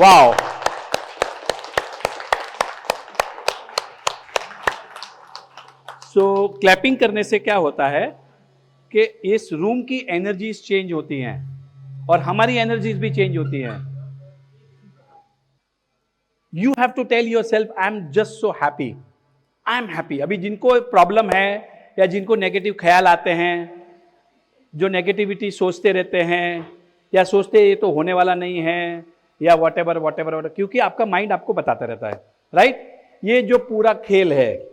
Wow. सो clapping करने से क्या होता है कि इस रूम की एनर्जीज चेंज होती हैं और हमारी एनर्जीज भी चेंज होती हैं। You have to tell yourself I am just so happy, I am happy. अभी जिनको प्रॉब्लम है या जिनको नेगेटिव ख्याल आते हैं, जो नेगेटिविटी सोचते रहते हैं या सोचते ये तो होने वाला नहीं है या वॉटेवर वॉटेवर, क्योंकि आपका माइंड आपको बताता रहता है, राइट। ये जो पूरा खेल है,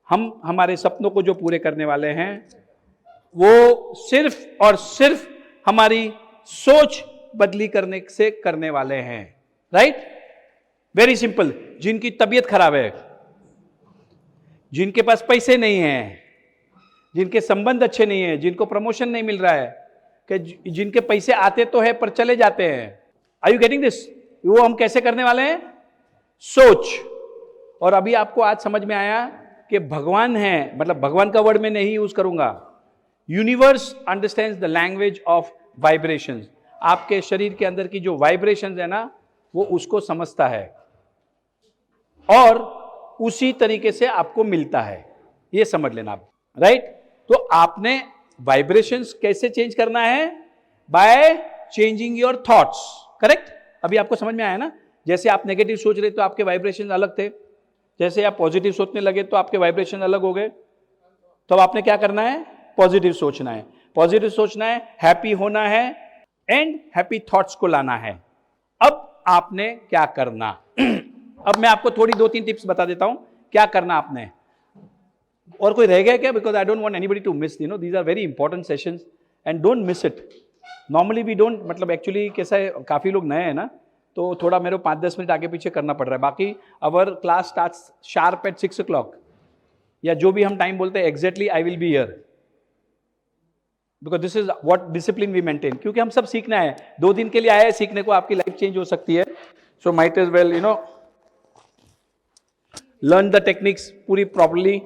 हम हमारे सपनों को जो पूरे करने वाले हैं वो सिर्फ और सिर्फ हमारी सोच बदली करने से करने वाले हैं, राइट। Very simple. जिनकी तबीयत खराब है, जिनके पास पैसे नहीं हैं, जिनके संबंध अच्छे नहीं है, जिनको प्रमोशन नहीं मिल रहा है, कि जिनके पैसे आते तो है पर चले जाते हैं, आर यू गेटिंग दिस? वो हम कैसे करने वाले हैं? सोच। और अभी आपको आज समझ में आया कि भगवान है, मतलब भगवान का वर्ड में नहीं यूज करूंगा, universe understands the language of vibrations. आपके शरीर के अंदर की जो वाइब्रेशंस है ना, वो उसको समझता है और उसी तरीके से आपको मिलता है, ये समझ लेना आप, राइट। तो आपने वाइब्रेशंस कैसे चेंज करना है? By changing your thoughts, correct. अभी आपको समझ में आया ना? जैसे आप नेगेटिव सोच रहे तो आपके वाइब्रेशंस अलग थे, जैसे आप पॉजिटिव सोचने लगे तो आपके वाइब्रेशन अलग हो गए। तो अब आपने क्या करना है? पॉजिटिव सोचना है, पॉजिटिव सोचना है, हैप्पी होना है एंड हैप्पी थॉट्स को लाना है। अब आपने क्या करना? अब मैं आपको थोड़ी 2-3 टिप्स बता देता हूं क्या करना आपने। और कोई रह गया क्या? Because I don't want anybody to miss, you know, these are very important sessions and don't miss it. Normally we don't, मतलब एक्चुअली कैसा है, काफी लोग नए हैं ना, तो थोड़ा मेरे को 5-10 मिनट आगे पीछे करना पड़ रहा है। बाकी our class starts sharp at 6 o'clock, या जो भी हम टाइम बोलते हैं exactly I will be here, because this is what discipline we maintain. क्योंकि हम सब सीखना है, 2 दिन के लिए आए हैं सीखने को, आपकी लाइफ चेंज हो सकती है। So might as well, you know, learn the techniques पूरी properly,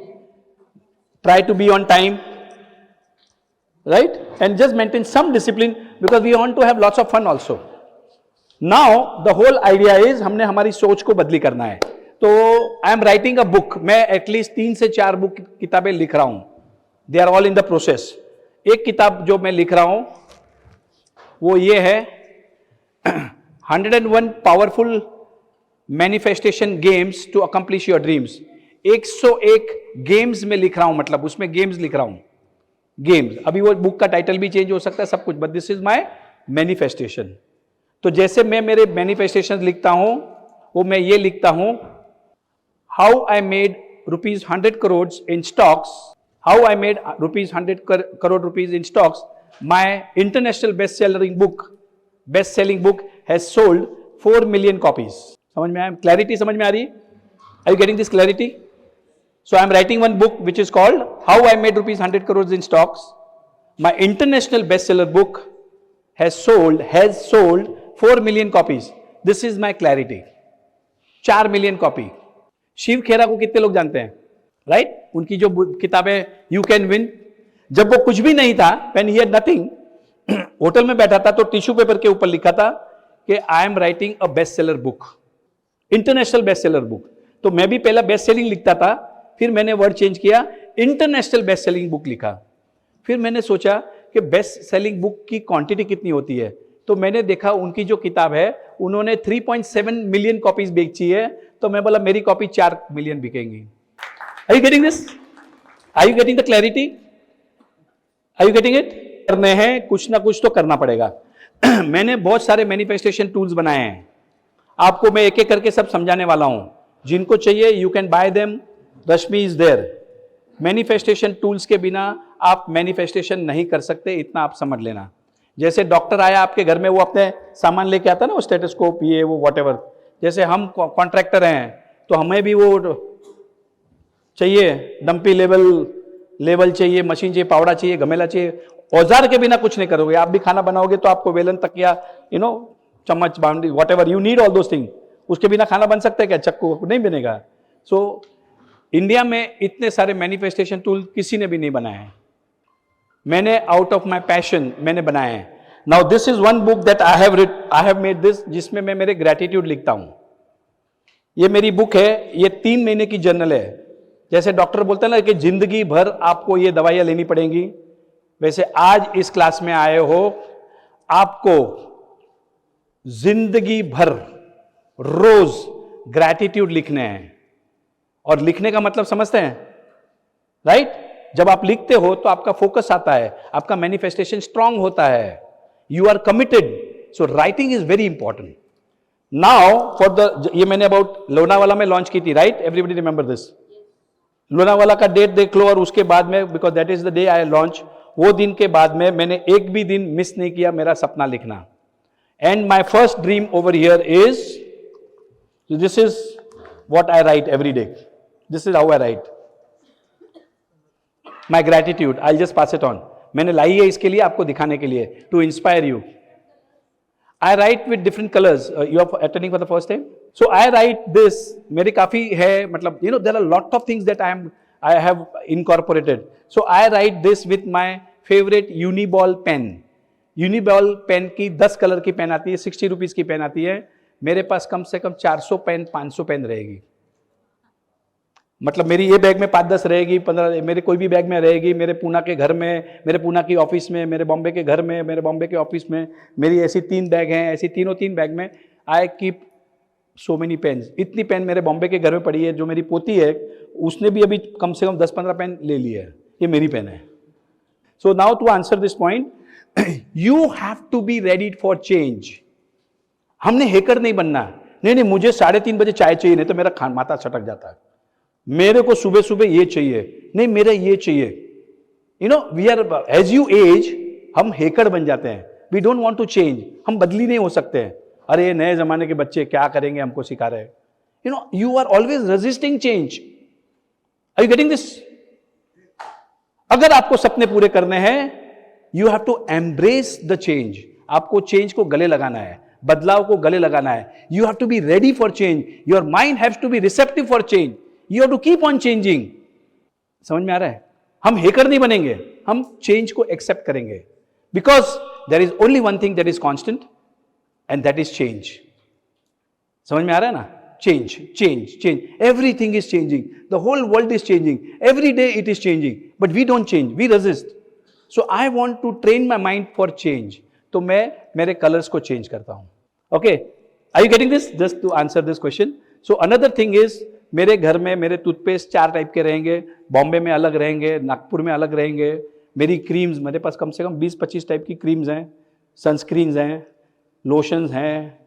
try to be on time, right, and just maintain some discipline because we want to have lots of fun also. Now the whole idea is हमने हमारी सोच को बदली करना है। तो I am writing a book, मैं at least 3 से 4 बुक किताबें लिख रहा हूं, they are all in the process. एक किताब जो मैं लिख रहा हूं वो ये है 101 powerful manifestation games to accomplish your dreams. 101 games में लिख रहा हूं, मतलब उसमें गेम्स लिख रहा हूं, गेम्स। अभी वो बुक का टाइटल भी चेंज हो सकता है, सब कुछ, but this is my manifestation. तो जैसे मैं मेरे मैनिफेस्टेशन लिखता हूं, वो मैं ये लिखता हूं, how I made ₹100 crore in stocks, how I made ₹100 crore in stocks, my international best selling book has sold 4 million copies. समझ में आया? क्लैरिटी समझ में आ रही है? Are you getting this clarity? So I am writing one book which is called How I Made ₹100 crore in Stocks. My international bestseller book has sold 4 million copies. This is my clarity. 4 million copy. Shiv Khera को कितने लोग जानते हैं, right? उनकी जो किताबें you can win, जब वो कुछ भी नहीं था, when he had nothing, hotel में बैठा था तो टिश्यू पेपर के ऊपर लिखा था कि I am writing a best seller book, international best seller book. तो मैं भी पहला बेस्ट सेलिंग लिखता था, फिर मैंने वर्ड चेंज किया, इंटरनेशनल बेस्ट सेलिंग बुक लिखा। फिर मैंने सोचा कि बेस्ट सेलिंग बुक की क्वांटिटी कितनी होती है, तो मैंने देखा उनकी जो किताब है उन्होंने 3.7 मिलियन कॉपीज बेची है, तो मैं बोला मेरी कॉपी 4 मिलियन बिकेंगी। Are you getting this? Are you getting the clarity? Are you getting it? करने हैं, कुछ ना कुछ तो करना पड़ेगा। मैंने बहुत सारे मैनिफेस्टेशन टूल्स बनाए हैं, आपको मैं एक एक करके सब समझाने वाला हूं। जिनको चाहिए you can buy them, Rashmi is there. Manifestation tools के बिना आप मैनिफेस्टेशन नहीं कर सकते, इतना आप समझ लेना। जैसे डॉक्टर आया आपके घर में, वो अपने सामान लेके आता ना, वो स्टेथोस्कोप, ये वो व्हाटएवर। जैसे हम कॉन्ट्रैक्टर हैं तो हमें भी वो चाहिए, डंपी लेवल चाहिए, मशीन चाहिए, पावड़ा चाहिए, घमेला चाहिए। औजार के बिना कुछ नहीं करोगे। आप भी खाना बनाओगे तो आपको वेलन, तकिया, यू नो, चम्मच, boundary, whatever you need, all those thing. उसके बिना खाना बन सकता है क्या? चक्कू नहीं बनेगा। सो इंडिया में इतने सारे मैनिफेस्टेशन टूल किसी ने भी नहीं बनाए हैं, मैंने आउट ऑफ माय पैशन मैंने बनाए हैं। Now this is one book that I have made this, जिसमें मैं मेरे ग्रेटिट्यूड लिखता हूं. ये मेरी बुक है, ये 3 महीने की जर्नल है. जैसे डॉक्टर बोलते हैं ना कि जिंदगी भर आपको ये दवाइयां लेनी पड़ेंगी, वैसे आज इस क्लास में आए हो, आपको जिंदगी भर रोज ग्रैटिट्यूड लिखने हैं. और लिखने का मतलब समझते हैं, राइट? जब आप लिखते हो तो आपका फोकस आता है, आपका मैनिफेस्टेशन स्ट्रांग होता है, you are committed. So writing is very important. Now for the, ये मैंने अबाउट लोनावाला में लॉन्च की थी, right? Everybody remember this. Lonavala का डेट देख लो, और उसके बाद में, because that is the day I launch, वो दिन के बाद में मैंने एक भी दिन मिस नहीं किया मेरा सपना लिखना. And my first dream over here is, this is what I write every day. This is how I write my gratitude. I just pass it on. मैंने लाई है इसके लिए, आपको दिखाने के लिए, to inspire you. I write with different colors. You are attending for the first time, so I write this. मेरे काफी है, मतलब there are a lot of things that I have incorporated. So I write this with my favorite Uniball pen. Uniball pen की 10 colour की pen आती है, 60 rupees की pen आती है. मेरे पास कम से कम 400 पेन, 500 पेन रहेगी. मतलब मेरी ये बैग में 5-10 रहेगी, 15 मेरे कोई भी बैग में रहेगी. मेरे पूना के घर में, मेरे पूना की ऑफिस में, मेरे बॉम्बे के घर में, मेरे बॉम्बे के ऑफिस में, मेरी ऐसी 3 बैग हैं. ऐसी तीनों 3 बैग में I keep so many pens. इतनी पेन मेरे बॉम्बे के घर में पड़ी है. जो मेरी पोती है उसने भी अभी कम से कम 10-15 पेन ले ली है. ये मेरी पेन है. So now to answer this point, you have to be ready for change. हमने हैकर नहीं बनना. नहीं, मुझे 3:30 बजे चाय चाहिए, नहीं तो मेरा माथा छटक जाता है. मेरे को सुबह सुबह ये चाहिए, नहीं मेरा ये चाहिए. We are, as you age, हम हैकर बन जाते हैं. We don't want to change. हम बदली नहीं हो सकते हैं. अरे ये नए जमाने के बच्चे क्या करेंगे, हमको सिखा रहे हैं. You are always resisting change. Are you getting this? अगर आपको सपने पूरे करने हैं, you have to embrace the change. आपको चेंज को गले लगाना है, बदलाव को गले लगाना है. You have to be ready for change. Your mind have to be receptive for change. You have to keep on changing. समझ में आ रहा है? हम हैकर नहीं बनेंगे, हम चेंज को एक्सेप्ट करेंगे. Because there is only one thing that is constant, and that is change. समझ में आ रहा है ना? Change, change, change. Everything is changing. The whole world is changing. Every day it is changing. But we don't change, we resist. So I want to train my mind for change. तो मैं मेरे colours को change करता हूं. Okay, are you getting this? Just to answer this question. So another thing is, मेरे घर में मेरे टूथपेस्ट 4 टाइप के रहेंगे. बॉम्बे में अलग रहेंगे, नागपुर में अलग रहेंगे. मेरी क्रीम्स, मेरे पास कम से कम 20-25 टाइप की क्रीम्स हैं. सनस्क्रीन्स हैं, लोशंस हैं,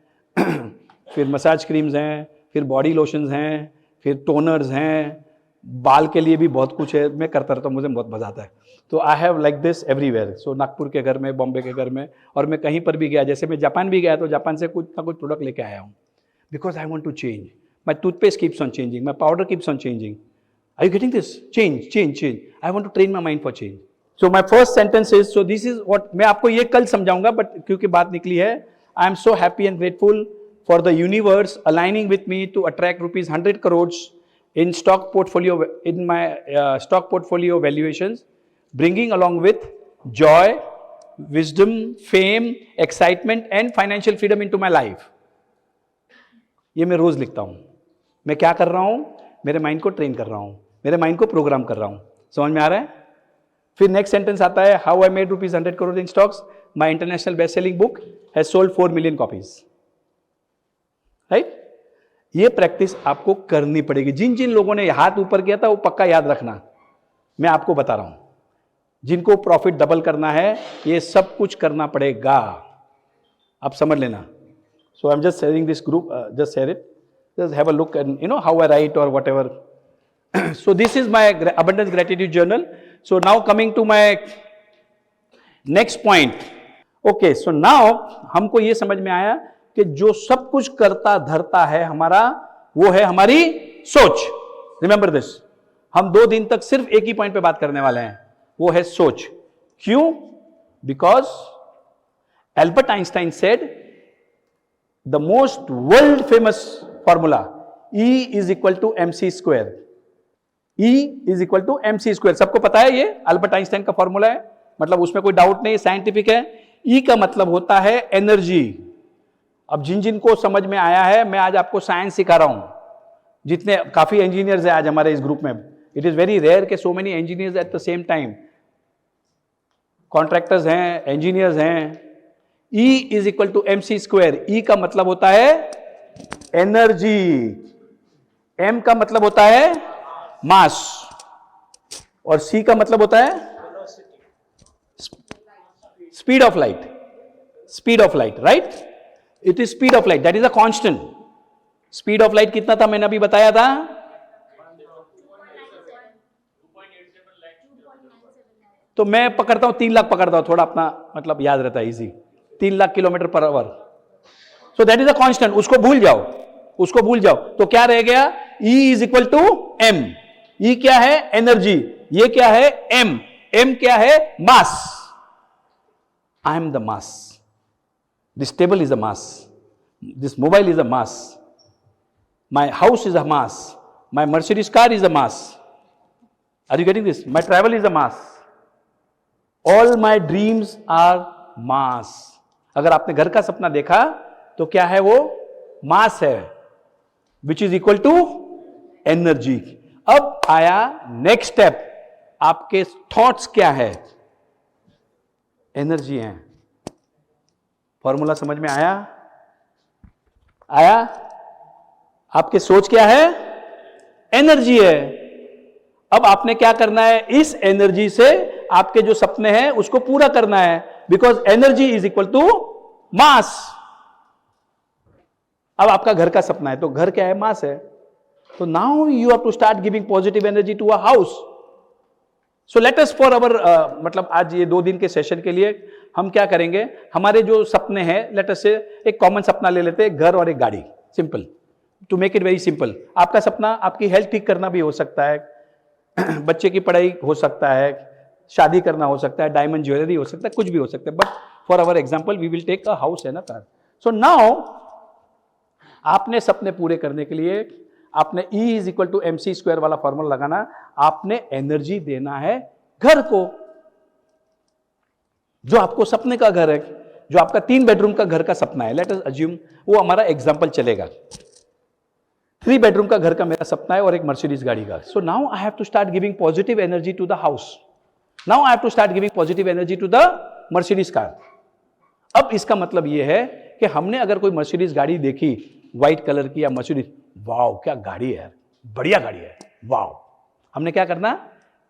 फिर मसाज क्रीम्स हैं, फिर बॉडी लोशंस हैं, फिर टोनर्स हैं. बाल के लिए भी बहुत कुछ है. मैं करता रहता हूँ, मुझे बहुत मजा आता है. तो I have like this everywhere. So Nagpur के घर में, बॉम्बे के घर में, और मैं कहीं पर भी गया, जैसे मैं जापान भी गया तो जापान से कुछ ना कुछ प्रोडक्ट लेके आया हूँ. Because I want to change. My toothpaste keeps on changing. My powder keeps on changing. Are you getting this? Change, change, change. I want to train my mind for change. So my first sentence is, so this is what, मैं आपको ये कल समझाऊंगा, but क्योंकि बात निकली है, I am so happy and grateful for the universe aligning with me to attract rupees 100 crores in stock portfolio, in my stock portfolio valuations, bringing along with joy, wisdom, fame, excitement and financial freedom into my life. ये मैं रोज लिखता हूं. मैं क्या कर रहा हूं? मेरे माइंड को ट्रेन कर रहा हूं, मेरे माइंड को प्रोग्राम कर रहा हूं. समझ में आ रहा है? फिर नेक्स्ट सेंटेंस आता है, how I made rupees 100 crore in stocks. My international best selling book has sold 4 million copies. Right? ये प्रैक्टिस आपको करनी पड़ेगी. जिन जिन लोगों ने हाथ ऊपर किया था वो पक्का याद रखना. मैं आपको बता रहा हूं, जिनको प्रॉफिट डबल करना है, ये सब कुछ करना पड़ेगा. आप समझ लेना. So I'm just sharing this group, just share it. Just have a look and how I write or whatever. So this is my abundance gratitude journal. So now coming to my next point. Okay, so now हमको ये समझ में आया कि जो सब कुछ करता धरता है हमारा, वो है हमारी सोच. Remember this. हम 2 दिन तक सिर्फ एक ही पॉइंट पे बात करने वाले हैं, वो है सोच. क्यों? Because Albert Einstein said the most world famous formula, E is equal to mc square. E is equal to mc square. सबको पता है ये अल्बर्ट आइंस्टाइन का फॉर्मूला है, मतलब उसमें कोई डाउट नहीं, साइंटिफिक है. ई का मतलब होता है एनर्जी। अब जिन जिन को समझ में आया है, मैं आज आपको साइंस सिखा रहा हूं। जितने काफी इंजीनियर्स हैं आज हमारे इस ग्रुप में, इट इज वेरी रेयर कि so many engineers at the same time, contractors हैं, इंजीनियर्स हैं। E is equal to MC square. E का मतलब होता है एनर्जी, M का मतलब होता है मास, और C का मतलब होता है speed of light. Speed of light, right? It is speed of light, that is a constant. Speed of light कितना था मैंने अभी बताया था? तो मैं पकड़ता हूं 3 लाख पकड़ता हूं, थोड़ा अपना मतलब याद रहता है, easy. 3 lakh kilometre per hour. So that is a constant, उसको भूल जाओ, उसको भूल जाओ। तो क्या रह गया? E is equal to M। E क्या है? एनर्जी। ये क्या है? M। M क्या है? Mass. I am the mass, this table is a mass, this mobile is a mass, my house is a mass, my Mercedes car is a mass. Are you getting this? My travel is a mass, all my dreams are mass. अगर आपने घर का सपना देखा तो क्या है वो? मास है, which is equal to energy. अब आया नेक्स्ट स्टेप, आपके थॉट्स क्या है? एनर्जी है। फॉर्मूला समझ में आया? आया? आपके सोच क्या है? एनर्जी है। अब आपने क्या करना है? इस एनर्जी से आपके जो सपने हैं उसको पूरा करना है, because energy is equal to mass. अब आपका घर का सपना है, तो घर क्या है? मास है। तो now you have to start giving positive energy to a house. So let us for our मतलब आज ये 2 दिन के सेशन के लिए हम क्या करेंगे, हमारे जो सपने हैं, लेट अस से एक कॉमन सपना ले लेते हैं, घर और एक गाड़ी। Simple, to make it very simple. आपका सपना आपकी हेल्थ ठीक करना भी हो सकता है, बच्चे की पढ़ाई हो सकता है, शादी करना हो सकता है, डायमंड ज्वेलरी हो सकता है, कुछ भी हो सकता है। But for our example we will take a house and a car. So now आपने सपने पूरे करने के लिए आपने E is equal to MC square वाला फॉर्मूला लगाना। आपने एनर्जी देना है घर को, जो आपको सपने का घर है, जो आपका 3 बेडरूम का घर का सपना है। लेट अस अज्यूम वो हमारा एग्जांपल चलेगा। 3 बेडरूम का घर का मेरा सपना है और एक मर्सिडीज गाड़ी का। So now I have to start giving positive energy to the house. Now I have to start giving positive energy to the Mercedes car. अब इसका मतलब यह है कि हमने अगर कोई मर्सिडीज गाड़ी देखी व्हाइट कलर की, या मर्सिडीज, वाओ क्या गाड़ी है, बढ़िया गाड़ी है, वाओ, हमने क्या करना?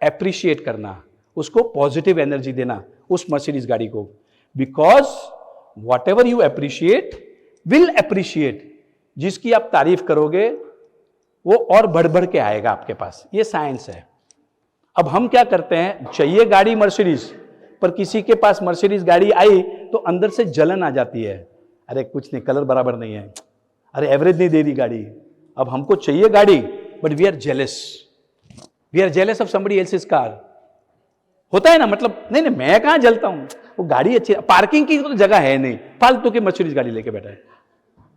एप्रिशिएट करना, उसको पॉजिटिव एनर्जी देना उस मर्सिडीज गाड़ी को। Because what ever you appreciate will appreciate. जिसकी आप तारीफ करोगे वो और बढ़ बढ़ के आएगा आपके पास। ये साइंस है। अब हम क्या करते हैं, चाहिए गाड़ी मर्सिडीज, पर किसी के पास मर्सिडीज गाड़ी आई तो अंदर से जलन आ जाती है, अरे कुछ नहीं, कलर बराबर नहीं है, अरे एवरेज नहीं दे दी गाड़ी। अब हमको चाहिए गाड़ी, but we are jealous of somebody else's car. होता है ना, मतलब नहीं नहीं मैं कहां जलता हूं, वो गाड़ी अच्छी, पार्किंग की तो जगह है नहीं, फालतू की मर्सिडीज गाड़ी लेके बैठा है।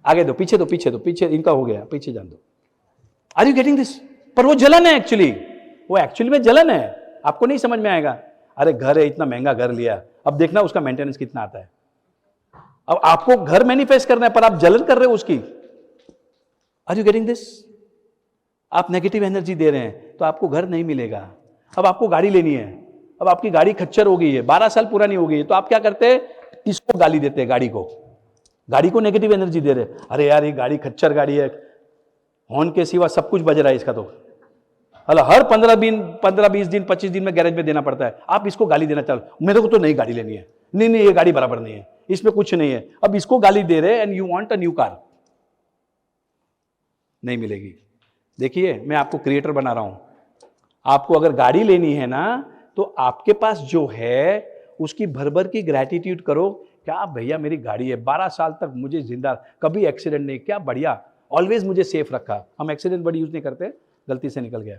आगे दो, पीछे दो, पीछे दो, पीछे इनका हो गया, पीछे जान दो। Are you getting this? पर वो जलन है एक्चुअली, वो एक्चुअली में जलन है, आपको नहीं समझ में आएगा। अरे घर है, इतना महंगा घर लिया, अब देखना उसका मेंटेनेंस कितना आता है। अब आपको घर मैनिफेस्ट करना है, पर आप जलन कर रहे हो उसकी। Are you getting this? आप नेगेटिव एनर्जी दे रहे हैं तो आपको घर नहीं मिलेगा। अब आपको गाड़ी लेनी है, अब आपकी गाड़ी खच्चर हो गई है, 12 साल पुरानी हो गई है, तो आप क्या करते हैं? इसको गाली देते हैं, गाड़ी को नेगेटिव एनर्जी दे रहे हैं। अरे यार ये गाड़ी खच्चर गाड़ी है, हॉर्न के सिवा सब कुछ बज रहा है इसका, तो हर 15 दिन 20 दिन 25 दिन में गैरेज में देना पड़ता है। आप इसको गाली देना चाहो, मेरे को तो नई गाड़ी लेनी है, नहीं नहीं ये गाड़ी बराबर नहीं है, इसमें कुछ नहीं है। अब इसको गाली दे रहे हैं and you want a new car, नहीं मिलेगी। देखिए मैं आपको क्रिएटर बना रहा हूं। आपको अगर गाड़ी लेनी है ना, तो आपके पास जो है उसकी भर भर की ग्रैटिट्यूड करो। क्या भैया मेरी गाड़ी है, 12 साल तक मुझे जिंदा, कभी एक्सीडेंट नहीं, क्या बढ़िया, ऑलवेज मुझे सेफ रखा। हम एक्सीडेंट वर्ड यूज नहीं करते, गलती से निकल गया।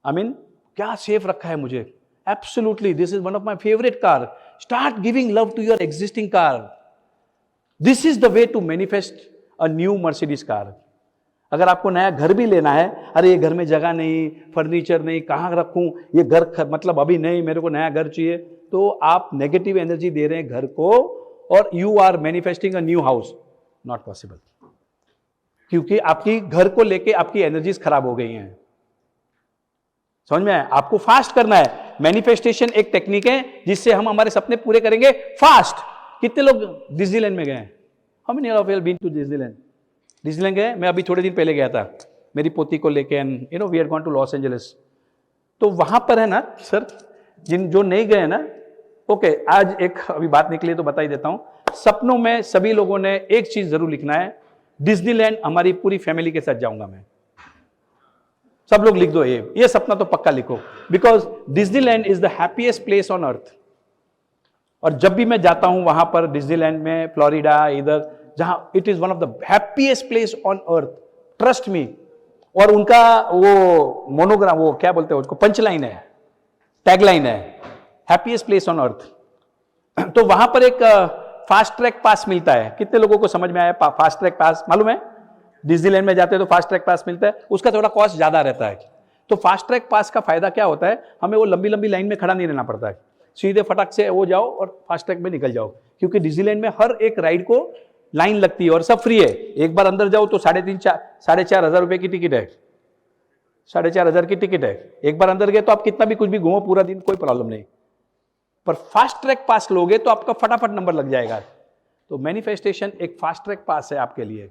आई मीन क्या सेफ रखा है मुझे, absolutely, this is one of my favourite car. Start giving love to your existing car. This is the way to manifest a new Mercedes car. अगर आपको नया घर भी लेना है, अरे ये घर में जगह नहीं, फर्नीचर नहीं, कहाँ रखूं, ये घर मतलब अभी नहीं, मेरे को नया घर चाहिए, तो आप नेगेटिव एनर्जी दे रहे हैं घर को, और you are manifesting a new house, not possible, क्योंकि आपकी घर को लेके आपकी एनर्जीज खराब हो गई हैं। समझ में आया? आपको फास्ट करना है। मैनिफेस्टेशन एक टेक्निक है जिससे हम हमारे सपने पूरे करेंगे फास्ट। कितने लोग डिज्नीलैंड में गए? How many of you been to Disneyland? Disneyland गए? मैं अभी थोड़े दिन पहले गया था मेरी पोती को लेके, and you know we had gone to Los Angeles. तो वहां पर है ना सर, जो नहीं गए ना, ओके, आज एक अभी बात निकली तो बता ही देता हूं। सपनों में सभी लोगों ने एक चीज जरूर लिखना है, डिज्नीलैंड हमारी पूरी फैमिली के साथ जाऊंगा मैं। सब लोग लिख दो, ये सपना तो पक्का लिखो, because Disneyland is the happiest place on earth. और जब भी मैं जाता हूं वहां पर डिज्नीलैंड में, फ्लोरिडा, इधर जहां, it is one of the happiest place on earth, trust me. और उनका वो मोनोग्राम, वो क्या बोलते हैं उसको, पंचलाइन है, टैगलाइन है, हैप्पीएस्ट प्लेस ऑन अर्थ। तो वहां पर एक फास्ट ट्रैक पास मिलता है। कितने लोगों को समझ में आया फास्ट ट्रैक पास? मालूम है, डिज्नीलैंड में जाते हैं तो फास्ट ट्रैक पास मिलता है, उसका थोड़ा कॉस्ट ज्यादा रहता है। तो फास्ट ट्रैक पास का फायदा क्या होता है, हमें वो लंबी लंबी लाइन में खड़ा नहीं रहना पड़ता है, सीधे फटाक से वो जाओ और फास्ट ट्रैक में निकल जाओ। क्योंकि डिज्नीलैंड में हर एक राइड को लाइन लगती है और सब फ्री है। एक बार अंदर जाओ तो 4,500 रुपए की टिकट है, 4,500 की टिकट है। एक बार अंदर गए तो आप कितना भी कुछ भी घूमो पूरा दिन, कोई प्रॉब्लम नहीं। पर फास्ट ट्रैक पास लोगे तो आपका फटाफट नंबर लग जाएगा। तो मैनिफेस्टेशन एक फास्ट ट्रैक पास है आपके लिए।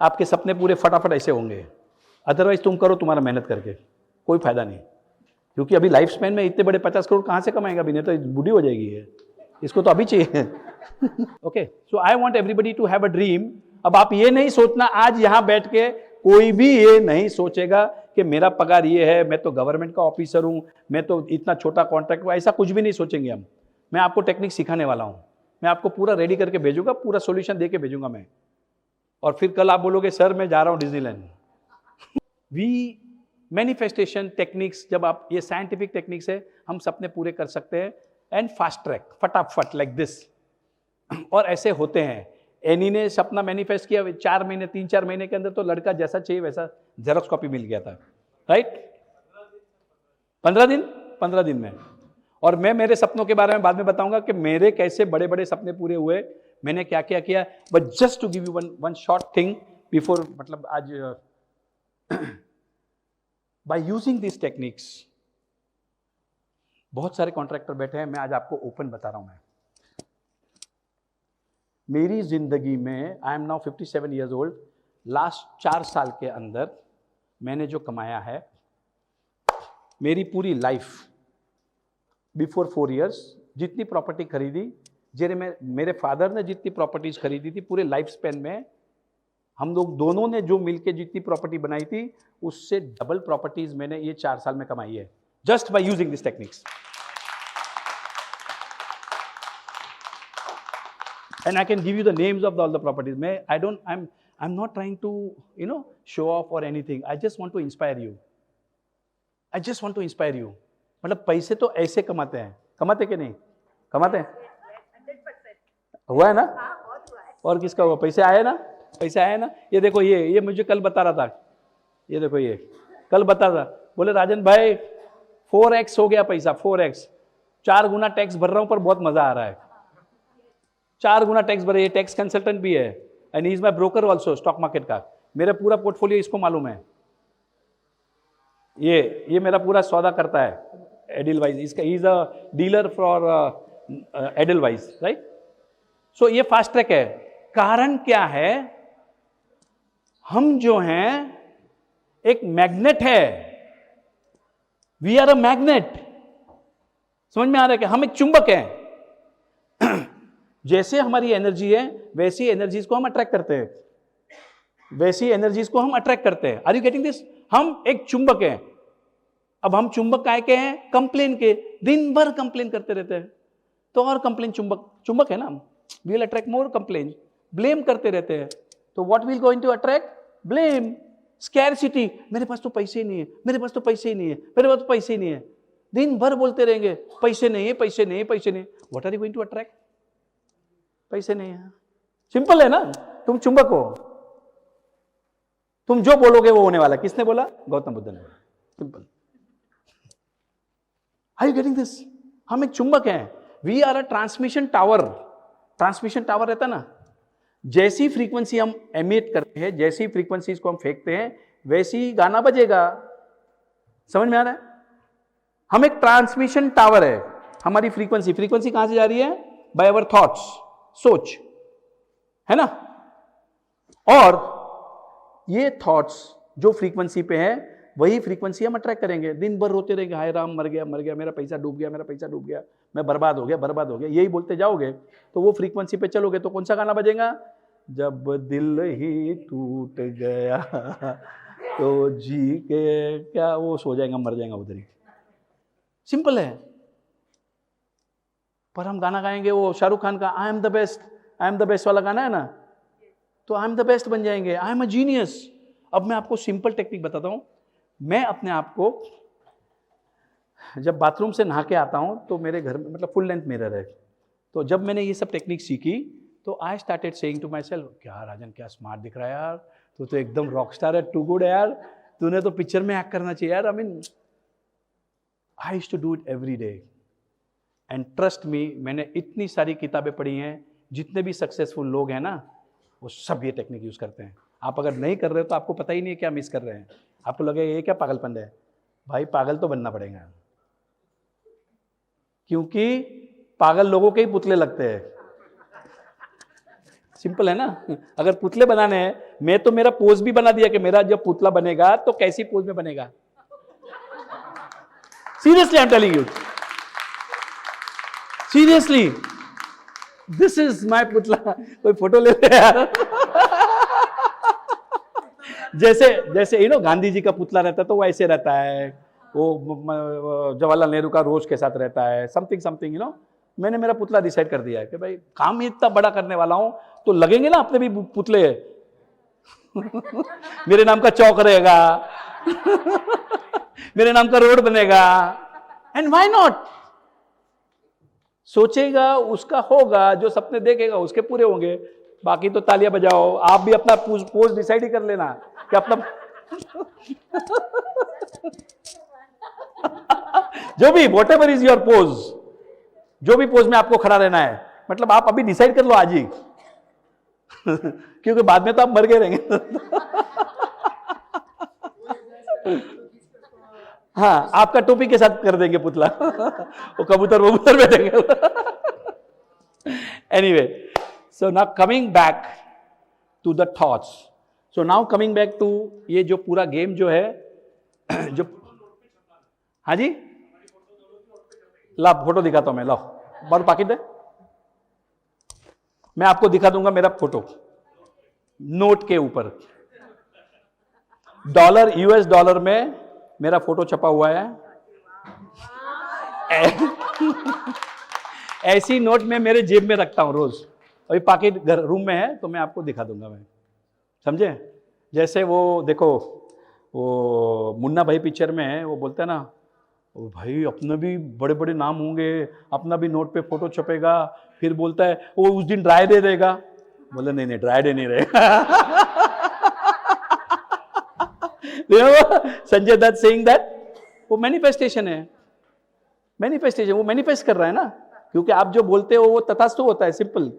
आपके सपने पूरे फटाफट ऐसे होंगे। अदरवाइज तुम करो तुम्हारा मेहनत करके, कोई फायदा नहीं। क्योंकि अभी लाइफ स्पैन में इतने बड़े 50 करोड़ कहां से कमाएगा? अभी नहीं तो बूढ़ी हो जाएगी है, इसको तो अभी चाहिए। Okay, so I want everybody to have a dream. अब आप ये नहीं सोचना, आज यहां बैठ के कोई भी ये नहीं सोचेगा कि मेरा पगार ये है, मैं तो गवर्नमेंट का ऑफिसर हूं, मैं तो इतना छोटा कॉन्ट्रैक्ट, ऐसा कुछ भी नहीं सोचेंगे हम। मैं आपको टेक्निक सिखाने वाला हूं, मैं आपको पूरा रेडी करके भेजूंगा, पूरा सोल्यूशन दे के भेजूंगा मैं। और फिर कल आप बोलोगे सर मैं जा रहा हूं डिज्नीलैंड। वी मैनिफेस्टेशन टेक्निक्स, जब आप ये साइंटिफिक टेक्निक्स है, हम सपने पूरे कर सकते हैं। एंड फास्ट ट्रैक, फटाफट, लाइक दिस। और ऐसे होते हैं। एनी ने सपना मैनिफेस्ट किया 4 महीने, 3-4 महीने के अंदर तो लड़का जैसा चाहिए वैसा जेरॉक्स कॉपी मिल गया था, राइट? 15 दिन में। और मैं मेरे सपनों के बारे में बाद में बताऊंगा कि मेरे कैसे बड़े बड़े सपने पूरे हुए, मैंने क्या क्या किया। But just to give you one short thing before, मतलब आज बाय यूजिंग दिस टेक्निक्स, बहुत सारे कॉन्ट्रैक्टर बैठे हैं, मैं आज आपको ओपन बता रहा हूं। मैं मेरी जिंदगी में, I am now 57 years old, last 4 साल के अंदर मैंने जो कमाया है, मेरी पूरी लाइफ बिफोर 4 इयर्स जितनी प्रॉपर्टी खरीदी, मेरे फादर ने जितनी प्रॉपर्टीज खरीदी थी पूरे लाइफ स्पैन में, हम लोग दोनों ने जो मिलके जितनी प्रॉपर्टी बनाई थी उससे डबल प्रॉपर्टीज मैंने ये 4 साल में कमाई है, just by using this techniques. And I can give you the names of all the properties. I'm not trying to, show off or anything. I just want to inspire you. I just want to inspire you. मतलब पैसे तो ऐसे कमाते हैं, कमाते कि नहीं कमाते हैं? 100% हुआ है ना? और किसका हुआ? पैसे आए ना, पैसे आए ना। ये देखो, ये मुझे कल बता रहा था, ये देखो, ये कल बता रहा, बोले राजन भाई 4x हो गया पैसा, 4x, 4 गुना टैक्स भर रहा हूं पर बहुत मजा आ रहा है। 4 गुना टैक्स भरे, ये टैक्स कंसल्टेंट भी है, and he is my broker also stock market का। मेरा पूरा पोर्टफोलियो इसको मालूम है। ये मेरा पूरा सौदा करता है एडिलवाइज, इसका ही is a dealer for Edelweiss, right? So ये फास्ट ट्रैक है। कारण क्या है? हम जो हैं एक मैग्नेट है, वी आर अ मैग्नेट। समझ में आ रहा है कि हम एक चुंबक हैं। जैसे हमारी एनर्जी है वैसी एनर्जीज को हम अट्रैक्ट करते हैं, वैसी एनर्जीज को हम अट्रैक्ट करते हैं। Are you getting this? हम एक चुंबक हैं। अब हम चुंबक काय के हैं? कंप्लेन के। दिन भर कंप्लेन करते रहते हैं तो और कंप्लेन, चुंबक है ना, we will attract more complain. Blame करते रहते हैं तो what will going to attract? Blame. Scarcity, मेरे पास तो पैसे ही नहीं है, मेरे पास तो पैसे ही नहीं है, मेरे पास तो पैसे ही नहीं है। दिन भर बोलते रहेंगे पैसे नहीं है, पैसे नहीं है, पैसे नहीं है। What are you going to attract? पैसे नहीं है। सिंपल है ना, तुम चुंबक हो। तुम जो बोलोगे वो होने वाला है। किसने बोला? गौतम बुद्ध ने बोला। Simple. Are you getting this? हम एक चुंबक हैं, we are a transmission tower. Transmission tower रहता है ना, जैसी फ्रीक्वेंसी हम एमिट करते हैं, जैसी फ्रीक्वेंसीज को हम फेंकते हैं, वैसी गाना बजेगा। समझ में आ रहा है? हम एक ट्रांसमिशन टावर है। हमारी फ्रीक्वेंसी कहां से जा रही है? बाय अवर थॉट्स, सोच, है ना? और ये थॉट्स जो फ्रीक्वेंसी पे है, वही फ्रीक्वेंसी हम अट्रैक्ट करेंगे। दिन भर रोते रहेंगे, हाय राम, मर गया, मेरा पैसा डूब गया, मैं बर्बाद हो गया, यही बोलते जाओगे तो वो फ्रीक्वेंसी पे चलोगे तो कौन सा गाना बजेगा? जब दिल ही टूट गया तो जी के क्या, वो सो जाएगा, मर जाएगा उधर ही। सिंपल है। पर हम गाना गाएंगे वो शाहरुख खान का आई एम द बेस्ट वाला गाना है ना, तो आई एम द बेस्ट बन जाएंगे, आई एम अ जीनियस। अब मैं आपको सिंपल टेक्निक बताता हूं। मैं अपने आप को जब बाथरूम से नहा के आता हूं तो मेरे घर में फुल लेंथ मिरर है, तो जब मैंने ये सब टेक्निक सीखी तो I started saying to myself, क्या राजन, क्या स्मार्ट दिख रहा है यार, तू तो एकदम रॉक स्टार है, टू गुड है यार, तूने तो पिक्चर में एक्ट करना चाहिए यार। I mean I used to do it every day and trust me, मैंने इतनी सारी किताबें पढ़ी हैं, जितने भी सक्सेसफुल लोग हैं ना वो सब ये टेक्निक यूज करते हैं। आप अगर नहीं कर रहे हो तो आपको पता ही नहीं है क्या मिस कर रहे हैं। आपको लगेगा ये क्या पागलपन है। भाई पागल तो बनना पड़ेगा, क्योंकि पागल लोगों के ही पुतले लगते हैं। सिंपल है ना। अगर पुतले बनाने हैं, मैं तो मेरा पोज भी बना दिया कि मेरा जब पुतला बनेगा तो कैसी पोज में बनेगा। Seriously I am telling you, seriously, this is my पुतला। कोई फोटो ले ले यार। जैसे गांधी जी का पुतला रहता है तो वो ऐसे रहता है, वो जवाहरलाल नेहरू का रोज के साथ रहता है, समथिंग मैंने मेरा पुतला डिसाइड कर दिया है कि भाई काम इतना बड़ा करने वाला हूं तो लगेंगे ना अपने भी पुतले। मेरे नाम का चौक रहेगा, मेरे नाम का रोड बनेगा, एंड व्हाई नॉट। सोचेगा उसका होगा, जो सपने देखेगा उसके पूरे होंगे, बाकी तो तालियां बजाओ। आप भी अपना पोज डिसाइड ही कर लेना कि अपना जो भी what ever is your pose, जो भी पोज में आपको खड़ा रहना है, आप अभी डिसाइड कर लो आज ही। क्योंकि बाद में तो आप मर गए रहेंगे। हाँ, आपका टोपी के साथ कर देंगे पुतला। वो कबूतर बैठेंगे। Anyway, so now coming back to the thoughts, so now coming back to ये जो पूरा गेम जो है, जो, हाँ जी, ला फोटो दिखाता हूं मैं, लाओ बार पाकिट है, मैं आपको दिखा दूंगा मेरा फोटो नोट के ऊपर, US डॉलर में मेरा फोटो छपा हुआ है। ऐसी नोट में मेरे जेब में रखता हूं रोज, अभी पाकिट घर रूम में है तो मैं आपको दिखा दूंगा मैं, समझे? जैसे वो देखो, वो मुन्ना भाई पिक्चर में है, वो बोलता है ना, ओ भाई अपना भी बड़े बड़े नाम होंगे, अपना भी नोट पे फोटो छपेगा, फिर बोलता है वो उस दिन ड्राई डे रहेगा। बोले नहीं ड्राई डे नहीं रहेगा। संजय दत्त सेइंग दैट, वो मैनिफेस्टेशन है, मैनिफेस्टेशन, वो मैनिफेस्ट कर रहा है ना, क्योंकि आप जो बोलते हो वो तथास्तु होता है, सिंपल।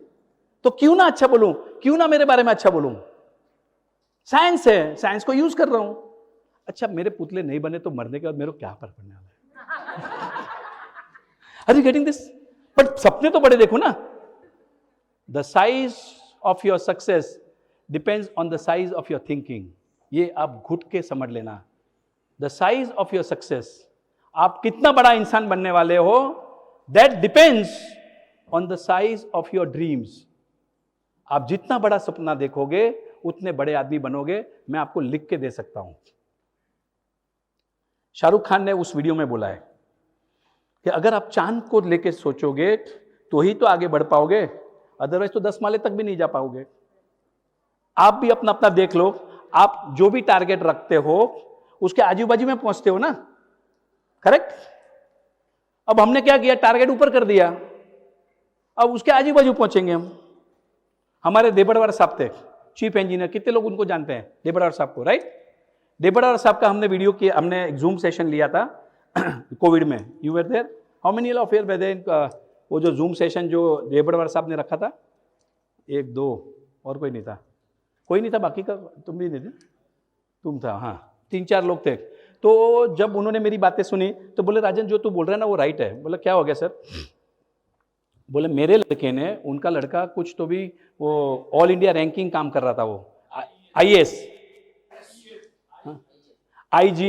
तो क्यों ना अच्छा बोलूं, क्यों ना मेरे बारे में अच्छा बोलूं, साइंस है, साइंस को यूज कर रहा हूं। अच्छा मेरे पुतले नहीं बने तो मरने के बाद मेरे को क्या फर्क पड़ने वाला है? Are you getting this? बट सपने तो बड़े देखो ना। The size of your success depends on the size of your thinking. ये आप घुट के समझ लेना। The size of your success, आप कितना बड़ा इंसान बनने वाले हो, that depends on the size of your dreams. आप जितना बड़ा सपना देखोगे उतने बड़े आदमी बनोगे। मैं आपको लिख के दे सकता हूं। शाहरुख खान ने उस वीडियो में बोला है कि अगर आप चांद को लेके सोचोगे तो ही तो आगे बढ़ पाओगे, अदरवाइज तो 10 माले तक भी नहीं जा पाओगे। आप भी अपना अपना देख लो, आप जो भी टारगेट रखते हो उसके आजू बाजू में पहुंचते हो ना, करेक्ट? अब हमने क्या किया, टारगेट ऊपर कर दिया, अब उसके आजू बाजू पहुंचेंगे हम। हमारे देबड़वार साहब थे, चीफ इंजीनियर, कितने लोग उनको जानते हैं, देबड़ावर साहब को, राइट? देबड़ावर साहब का हमने वीडियो किया, हमने एक जूम सेशन लिया था कोविड में, you were there, how many of here were there? वो जो जूम सेशन जो देबड़ावर साहब ने रखा था, एक दो और कोई नहीं था, कोई नहीं था, बाकी का तुम भी नहीं थे, तुम था, हाँ 3-4 लोग थे। तो जब उन्होंने मेरी बातें सुनी तो बोले राजन जो तू बोल रहा है ना वो राइट है। बोला क्या हो गया सर? बोले मेरे लड़के ने, उनका लड़का कुछ तो भी वो ऑल इंडिया रैंकिंग काम कर रहा था, वो IAS, IG,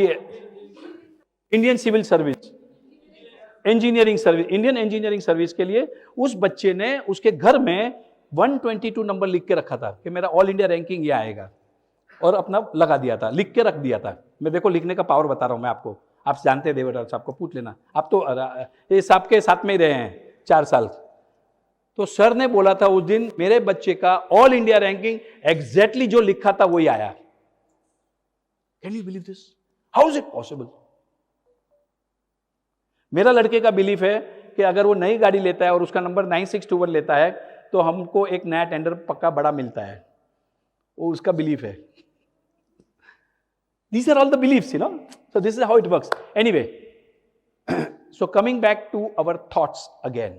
Indian civil service, engineering service, Indian engineering service के लिए उस बच्चे ने उसके घर में 122 नंबर लिख के रखा था कि मेरा ऑल इंडिया रैंकिंग ये आएगा, और अपना लगा दिया था, लिख के रख दिया था। मैं देखो लिखने का पावर बता रहा हूं मैं आपको, आप जानते हैं देवराज साहब को, पूछ लेना, आप तो ये साहब के साथ में ही रहे हैं 4 साल। तो सर ने बोला था उस दिन मेरे बच्चे का ऑल इंडिया रैंकिंग एग्जैक्टली जो लिखा था वही आया। Can you believe this? How is it possible? मेरा लड़के का बिलीफ है कि अगर वो नई गाड़ी लेता है और उसका नंबर 9621 लेता है तो हमको एक नया टेंडर पक्का बड़ा मिलता है, वो उसका बिलीफ है। These are all the beliefs, you know. So this is how it works. Anyway, so coming back to our thoughts again.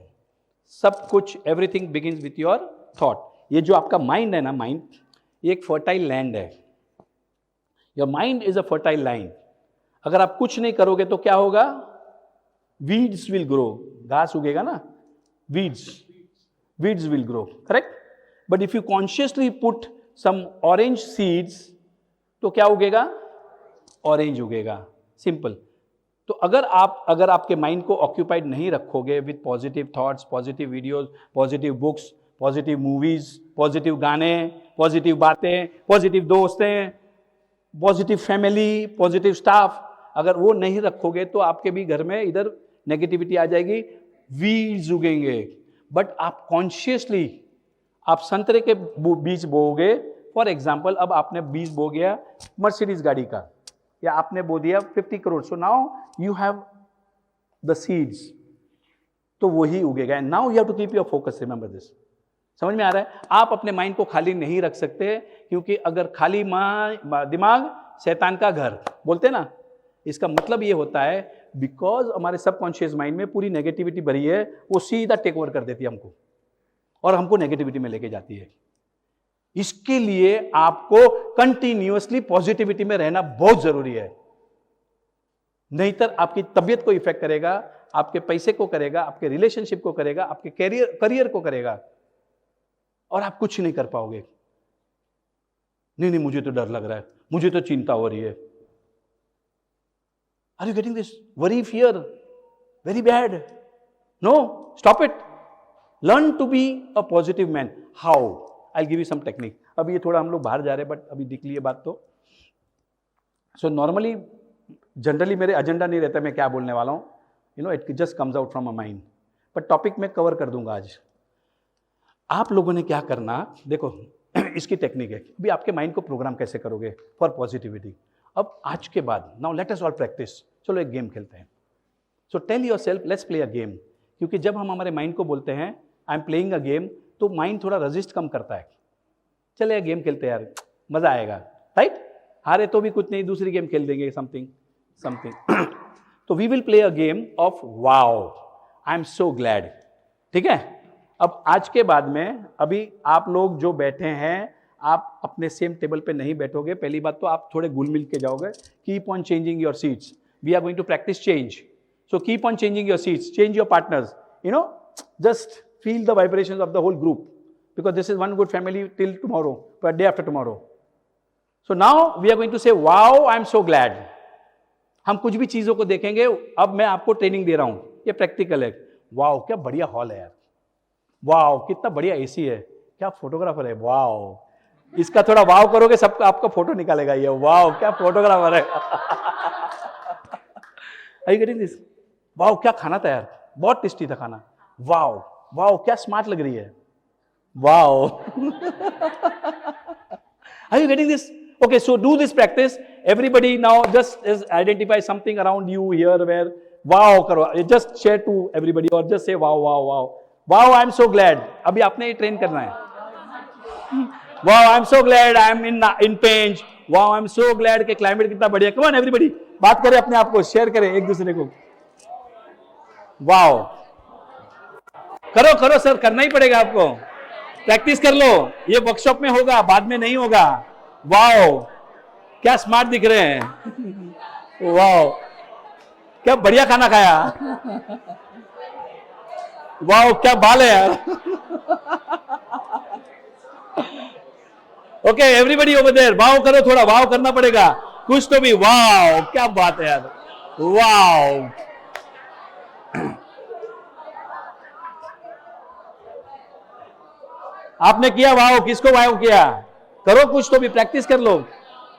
सब कुछ, everything begins with your thought. ये जो आपका माइंड है ना, माइंड ये एक फर्टाइल लैंड है। Your mind is a fertile land. अगर आप कुछ नहीं करोगे तो क्या होगा? Weeds will grow. घास उगेगा ना, weeds will grow, correct? But if you consciously put some orange seeds, तो क्या उगेगा? Orange उगेगा, simple. तो अगर आपके माइंड को ऑक्यूपाइड नहीं रखोगे with positive thoughts, positive videos, positive books, positive movies, positive गाने, पॉजिटिव बातें, पॉजिटिव दोस्तें, पॉजिटिव फैमिली, पॉजिटिव स्टाफ, अगर वो नहीं रखोगे तो आपके भी घर में इधर नेगेटिविटी आ जाएगी, वीड्स उगेंगे। बट आप कॉन्शियसली आप संतरे के बीज बोओगे, फॉर एग्जाम्पल अब आपने बीज बो गया मर्सिडीज गाड़ी का, या आपने बो दिया 50 crore, so now you have the seeds, तो वही उगेगा। And now you have to keep your focus, remember this. समझ में आ रहा है? आप अपने माइंड को खाली नहीं रख सकते, क्योंकि अगर खाली दिमाग शैतान का घर बोलते ना, इसका मतलब ये होता है बिकॉज हमारे सबकॉन्शियस माइंड में पूरी नेगेटिविटी भरी है, वो सीधा टेक ओवर कर देती है हमको और हमको नेगेटिविटी में लेके जाती है। इसके लिए आपको कंटिन्यूअसली पॉजिटिविटी में रहना बहुत जरूरी है, नहींतर आपकी तबीयत को इफेक्ट करेगा, आपके पैसे को करेगा, आपके रिलेशनशिप को करेगा, आपके करियर को करेगा, और आप कुछ नहीं कर पाओगे। नहीं मुझे तो डर लग रहा है, मुझे तो चिंता हो रही है। Are you getting this? Worry, fear, very bad. No, stop it. Learn to be a positive man. How? I give you some technique. अब ये थोड़ा हम लोग बाहर जा रहे हैं, बट अभी दिख लिए बात तो। सो नॉर्मली जनरली मेरे एजेंडा नहीं रहता मैं क्या बोलने वाला हूँ, you know, it just comes out from a mind, but topic में कवर कर दूंगा आज। आप लोगों ने क्या करना, देखो इसकी टेक्निक है। अभी आपके माइंड को प्रोग्राम कैसे करोगे फॉर पॉजिटिविटी। अब आज के बाद now let us all practice. चलो एक गेम खेलते हैं। So tell yourself let's play a game, क्योंकि जब हम हमारे माइंड को बोलते हैं I am playing a game, तो माइंड थोड़ा रजिस्ट कम करता है। चले गेम खेलते हैं यार, मजा आएगा, राइट? हारे तो भी कुछ नहीं, दूसरी गेम खेल देंगे, समथिंग। तो we will play a game of wow, I am so glad. ठीक है? अब आज के बाद में, अभी आप लोग जो बैठे हैं, आप अपने सेम टेबल पे नहीं बैठोगे। पहली बात तो आप थोड़े घुल मिल के जाओगे। Keep on changing your seats, we are going to practice change. So keep on changing your seats, change your partners, you know, just feel the vibrations of the whole group, because this is one good family till tomorrow, but day after tomorrow. So now we are going to say wow, I am so glad. हम कुछ भी चीजों को देखेंगे। अब मैं आपको training दे रहा हूं, ये प्रैक्टिकल है। वाओ क्या बढ़िया हॉल है यार, वाओ कितना बढ़िया एसी है, क्या फोटोग्राफर है, वाओ। इसका थोड़ा वाओ करोगे सब आपका फोटो निकालेगा ये, वाओ क्या फोटोग्राफर है। Are you getting this? Wow क्या खाना था यार, बहुत टेस्टी था खाना, वाओ वाओ क्या स्मार्ट लग रही है, wow. Are you getting this? Okay, so do this practice. Everybody now just identify something around you here where wow करो, just share to everybody or just say wow wow wow wow, I am so glad. अभी आपने ये train करना है। Wow I am so glad I am in Pench, wow I am so glad कि climate कितना बढ़िया। कम on everybody, बात करें अपने आप को, शेयर करें एक दूसरे को। वाओ, करो करो सर, करना ही पड़ेगा आपको, प्रैक्टिस कर लो, ये वर्कशॉप में होगा, बाद में नहीं होगा। वाओ क्या स्मार्ट दिख रहे हैं, वाओ क्या बढ़िया खाना खाया, वाओ क्या बाल है यार। Okay everybody over there, wow करो थोड़ा, वाओ करना पड़ेगा कुछ तो भी। वाओ क्या बात है यार, वाओ। आपने किया वाओ, किसको वाओ किया, करो कुछ तो भी, प्रैक्टिस कर लो।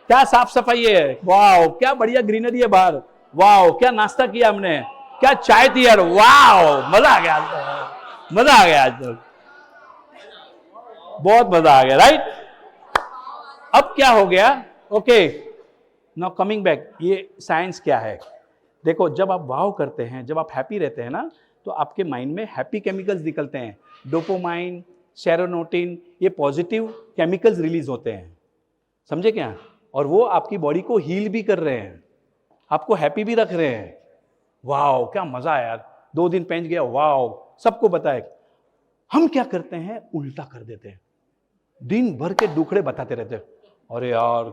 क्या साफ सफाई है, वाओ क्या बढ़िया ग्रीनरी है बाहर, वाओ क्या नाश्ता किया हमने, क्या चाय थी यार, वाओ मजा आ गया, मजा आ गया आज तो, बहुत मजा आ गया, राइट। अब क्या हो गया, ओके नाउ कमिंग बैक, ये साइंस क्या है। देखो जब आप वाओ करते हैं, जब आप हैप्पी रहते हैं ना, तो आपके माइंड में हैप्पी केमिकल्स निकलते हैं, डोपामाइन, सेरोटोनिन, ये पॉजिटिव केमिकल्स रिलीज होते हैं, समझे क्या। और वो आपकी बॉडी को हील भी कर रहे हैं, आपको हैप्पी भी रख रहे हैं। वाओ क्या मजा है यार, 2 दिन पहुंच गया, वाओ सबको बताए। हम क्या करते हैं, उल्टा कर देते हैं, दिन भर के दुखड़े बताते रहते हैं, अरे यार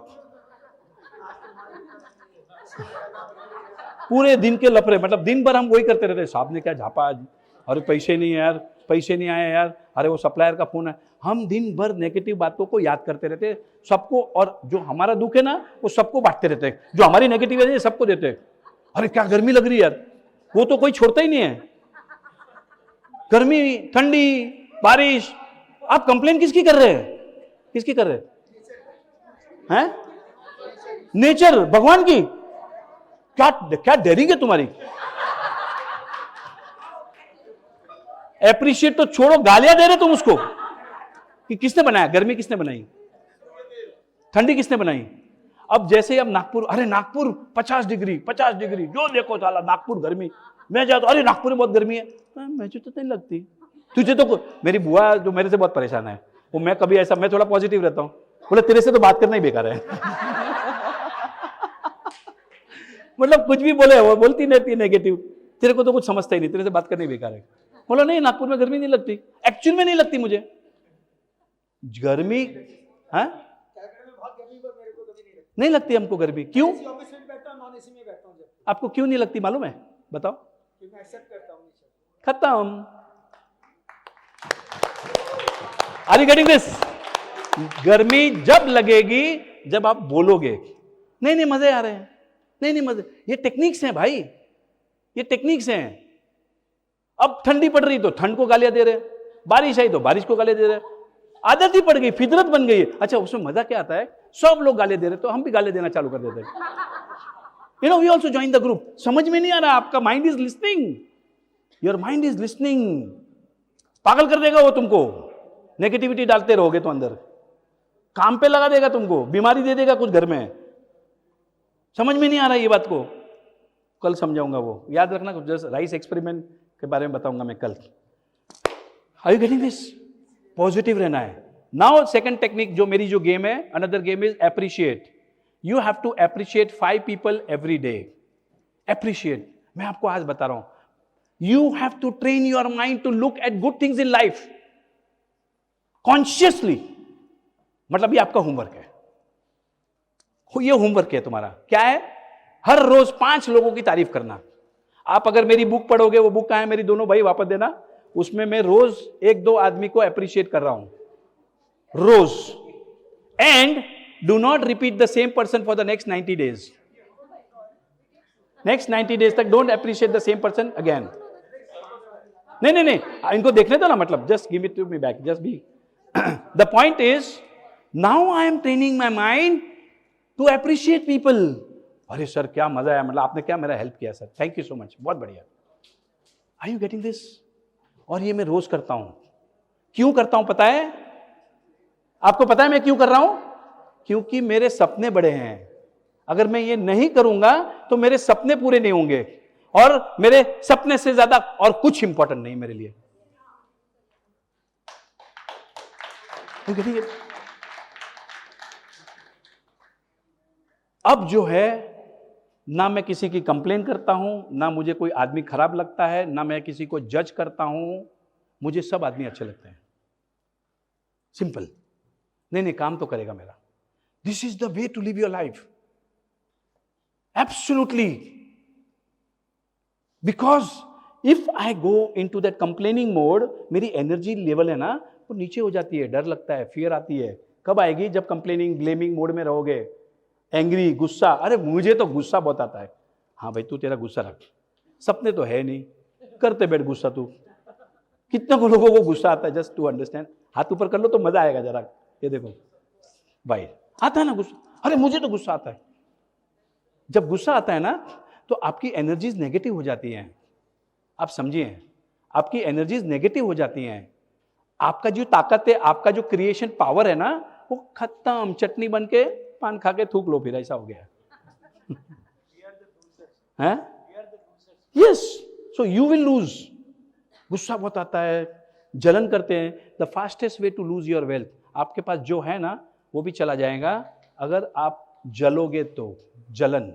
पूरे दिन के लफड़े, मतलब दिन भर हम वही करते रहते हैं, साहब ने क्या झापा आज, अरे पैसे नहीं है यार, पैसे नहीं आए यार, अरे वो सप्लायर का फोन है। हम दिन भर नेगेटिव बातों को याद करते रहते हैं सबको, और जो हमारा दुख है ना वो सबको बांटते रहते हैं, जो हमारी नेगेटिव है सबको देते हैं। अरे क्या गर्मी लग रही है यार, वो तो कोई छोड़ता ही नहीं है, गर्मी ठंडी बारिश, आप कंप्लेन किसकी कर रहे हैं, किसकी कर रहे हैं, नेचर भगवान की। क्या क्या डेयरिंग है तुम्हारी, एप्रिशिएट तो छोड़ो, गालियां दे रहे तुम उसको कि किसने बनाया, गर्मी किसने बनाई, ठंडी किसने बनाई। अब जैसे अब नागपुर, अरे नागपुर 50 डिग्री 50 डिग्री, जो देखो साला नागपुर गर्मी, मैं जाता अरे नागपुर में बहुत गर्मी है, मुझे तो नहीं लगती, तुझे तो। मेरी बुआ जो मेरे से बहुत परेशान है, वो मैं कभी ऐसा, मैं थोड़ा पॉजिटिव रहता हूं, बोले तेरे से तो बात करना ही बेकार है। मतलब कुछ भी बोले, वो बोलती रहती है नेगेटिव, तेरे को तो कुछ समझता ही नहीं, तेरे से बात करना ही बेकार है। बोला नहीं नागपुर में गर्मी नहीं लगती, एक्चुअल में नहीं लगती मुझे गर्मी, हाँ नहीं लगती हमको गर्मी। क्यों, आपको क्यों नहीं लगती मालूम है, बताओ। खत्म, आर यू गेटिंग दिस। गर्मी जब लगेगी जब आप बोलोगे नहीं नहीं मजे आ रहे हैं, नहीं नहीं मजे, ये टेक्निक्स हैं भाई, ये टेक्निक्स हैं। अब ठंडी पड़ रही तो ठंड को गालियां दे रहे, बारिश आई तो बारिश को गालियां दे रहे, आदत ही पड़ गई, फितरत बन गई है। अच्छा उसमें मजा क्या आता है, सब लोग गालियां दे रहे तो हम भी गालियां देना चालू कर देते हैं। You know we also join the group. समझ में नहीं आ रहा, आपका mind is listening, your mind is listening, पागल कर देगा वो तुमको, नेगेटिविटी डालते रहोगे तो अंदर, काम पे लगा देगा तुमको, बीमारी दे देगा कुछ घर में। समझ में नहीं आ रहा ये बात को, कल समझाऊंगा, वो याद रखना, जस्ट राइस एक्सपेरिमेंट के बारे में बताऊंगा मैं कल। Are you getting this, positive रहना है। नाउ सेकंड टेक्निक जो मेरी जो गेम है, another game is appreciate. You have to appreciate 5 people every day. Appreciate, मैं आपको आज बता रहा हूं, you have to train your mind to look at good things in life consciously. मतलब ये आपका होमवर्क है, ये होमवर्क है तुम्हारा। क्या है, हर रोज 5 लोगों की तारीफ करना। आप अगर मेरी बुक पढ़ोगे, वो बुक कहां है, मेरी दोनों भाई वापस देना, उसमें मैं रोज 1-2 आदमी को अप्रिशिएट कर रहा हूं रोज। And do not repeat the same person for the next 90 days. Next 90 days तक don't appreciate the same person again. नहीं नहीं नहीं, इनको देखने दो ना, मतलब just give it to me back, just be. The point is now I am training my mind to appreciate people. अरे सर क्या मजा आया, मतलब आपने क्या मेरा हेल्प किया sir, thank you so much, बहुत बढ़िया। Are you getting this. और ये मैं रोज करता हूं। क्यों करता हूं पता है आपको, पता है मैं क्यों कर रहा हूं, क्योंकि मेरे सपने बड़े हैं। अगर मैं ये नहीं करूंगा तो मेरे सपने पूरे नहीं होंगे, और मेरे सपने से ज्यादा और कुछ इंपॉर्टेंट नहीं मेरे लिए। अब जो है ना मैं किसी की कंप्लेन करता हूं, ना मुझे कोई आदमी खराब लगता है, ना मैं किसी को जज करता हूं, मुझे सब आदमी अच्छे लगते हैं। सिंपल। नहीं नहीं, काम तो करेगा मेरा। This is the way to live your life. Absolutely. Because if I go into that complaining mode, मेरी एनर्जी लेवल है ना वो नीचे हो जाती है, डर लगता है, फियर आती है। कब आएगी? जब कंप्लेनिंग ब्लेमिंग मोड में रहोगे, एंग्री, गुस्सा। अरे मुझे तो गुस्सा बहुत आता है। हाँ भाई, तू तेरा गुस्सा रख, सपने तो है नहीं, करते बैठ गुस्सा तू। कितने को लोगों को गुस्सा आता है, जस्ट टू अंडरस्टैंड। हाथ ऊपर कर लो तो मजा आएगा जरा। ये देखो भाई, आता है ना गुस्सा? अरे मुझे तो गुस्सा आता है। जब गुस्सा आता है ना तो आपकी एनर्जीज नेगेटिव हो जाती हैं। आप समझिए, आपकी एनर्जीज नेगेटिव हो जाती हैं। आपका जो ताकत है, आपका जो क्रिएशन पावर है ना, वो खत्म। चटनी बन के पान खा के थूक लो, फिर ऐसा हो गया है। Yes, so you will lose. गुस्सा बहुत आता है, जलन करते हैं। The fastest way to lose your wealth, आपके पास जो है ना वो भी चला जाएगा अगर आप जलोगे तो। जलन,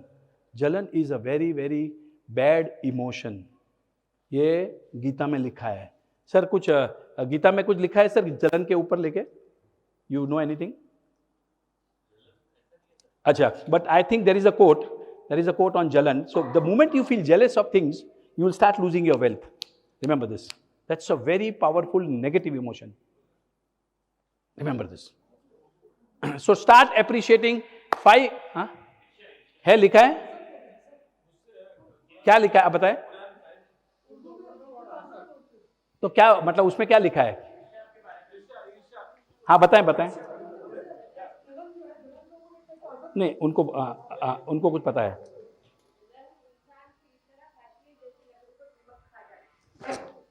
जलन is a very very bad emotion. ये गीता में लिखा है। सर कुछ गीता में कुछ लिखा है सर जलन के ऊपर लेके? You know anything? अच्छा, but I think there is a quote on jalan. So the moment you feel jealous of things, you will start losing your wealth. Remember this. That's a very powerful negative emotion. Remember this. So start appreciating 5. हाँ है, लिखा है क्या? लिखा है आप बताएं तो। क्या मतलब उसमें क्या लिखा है? हाँ बताएं बताएं। नहीं, उनको कुछ पता है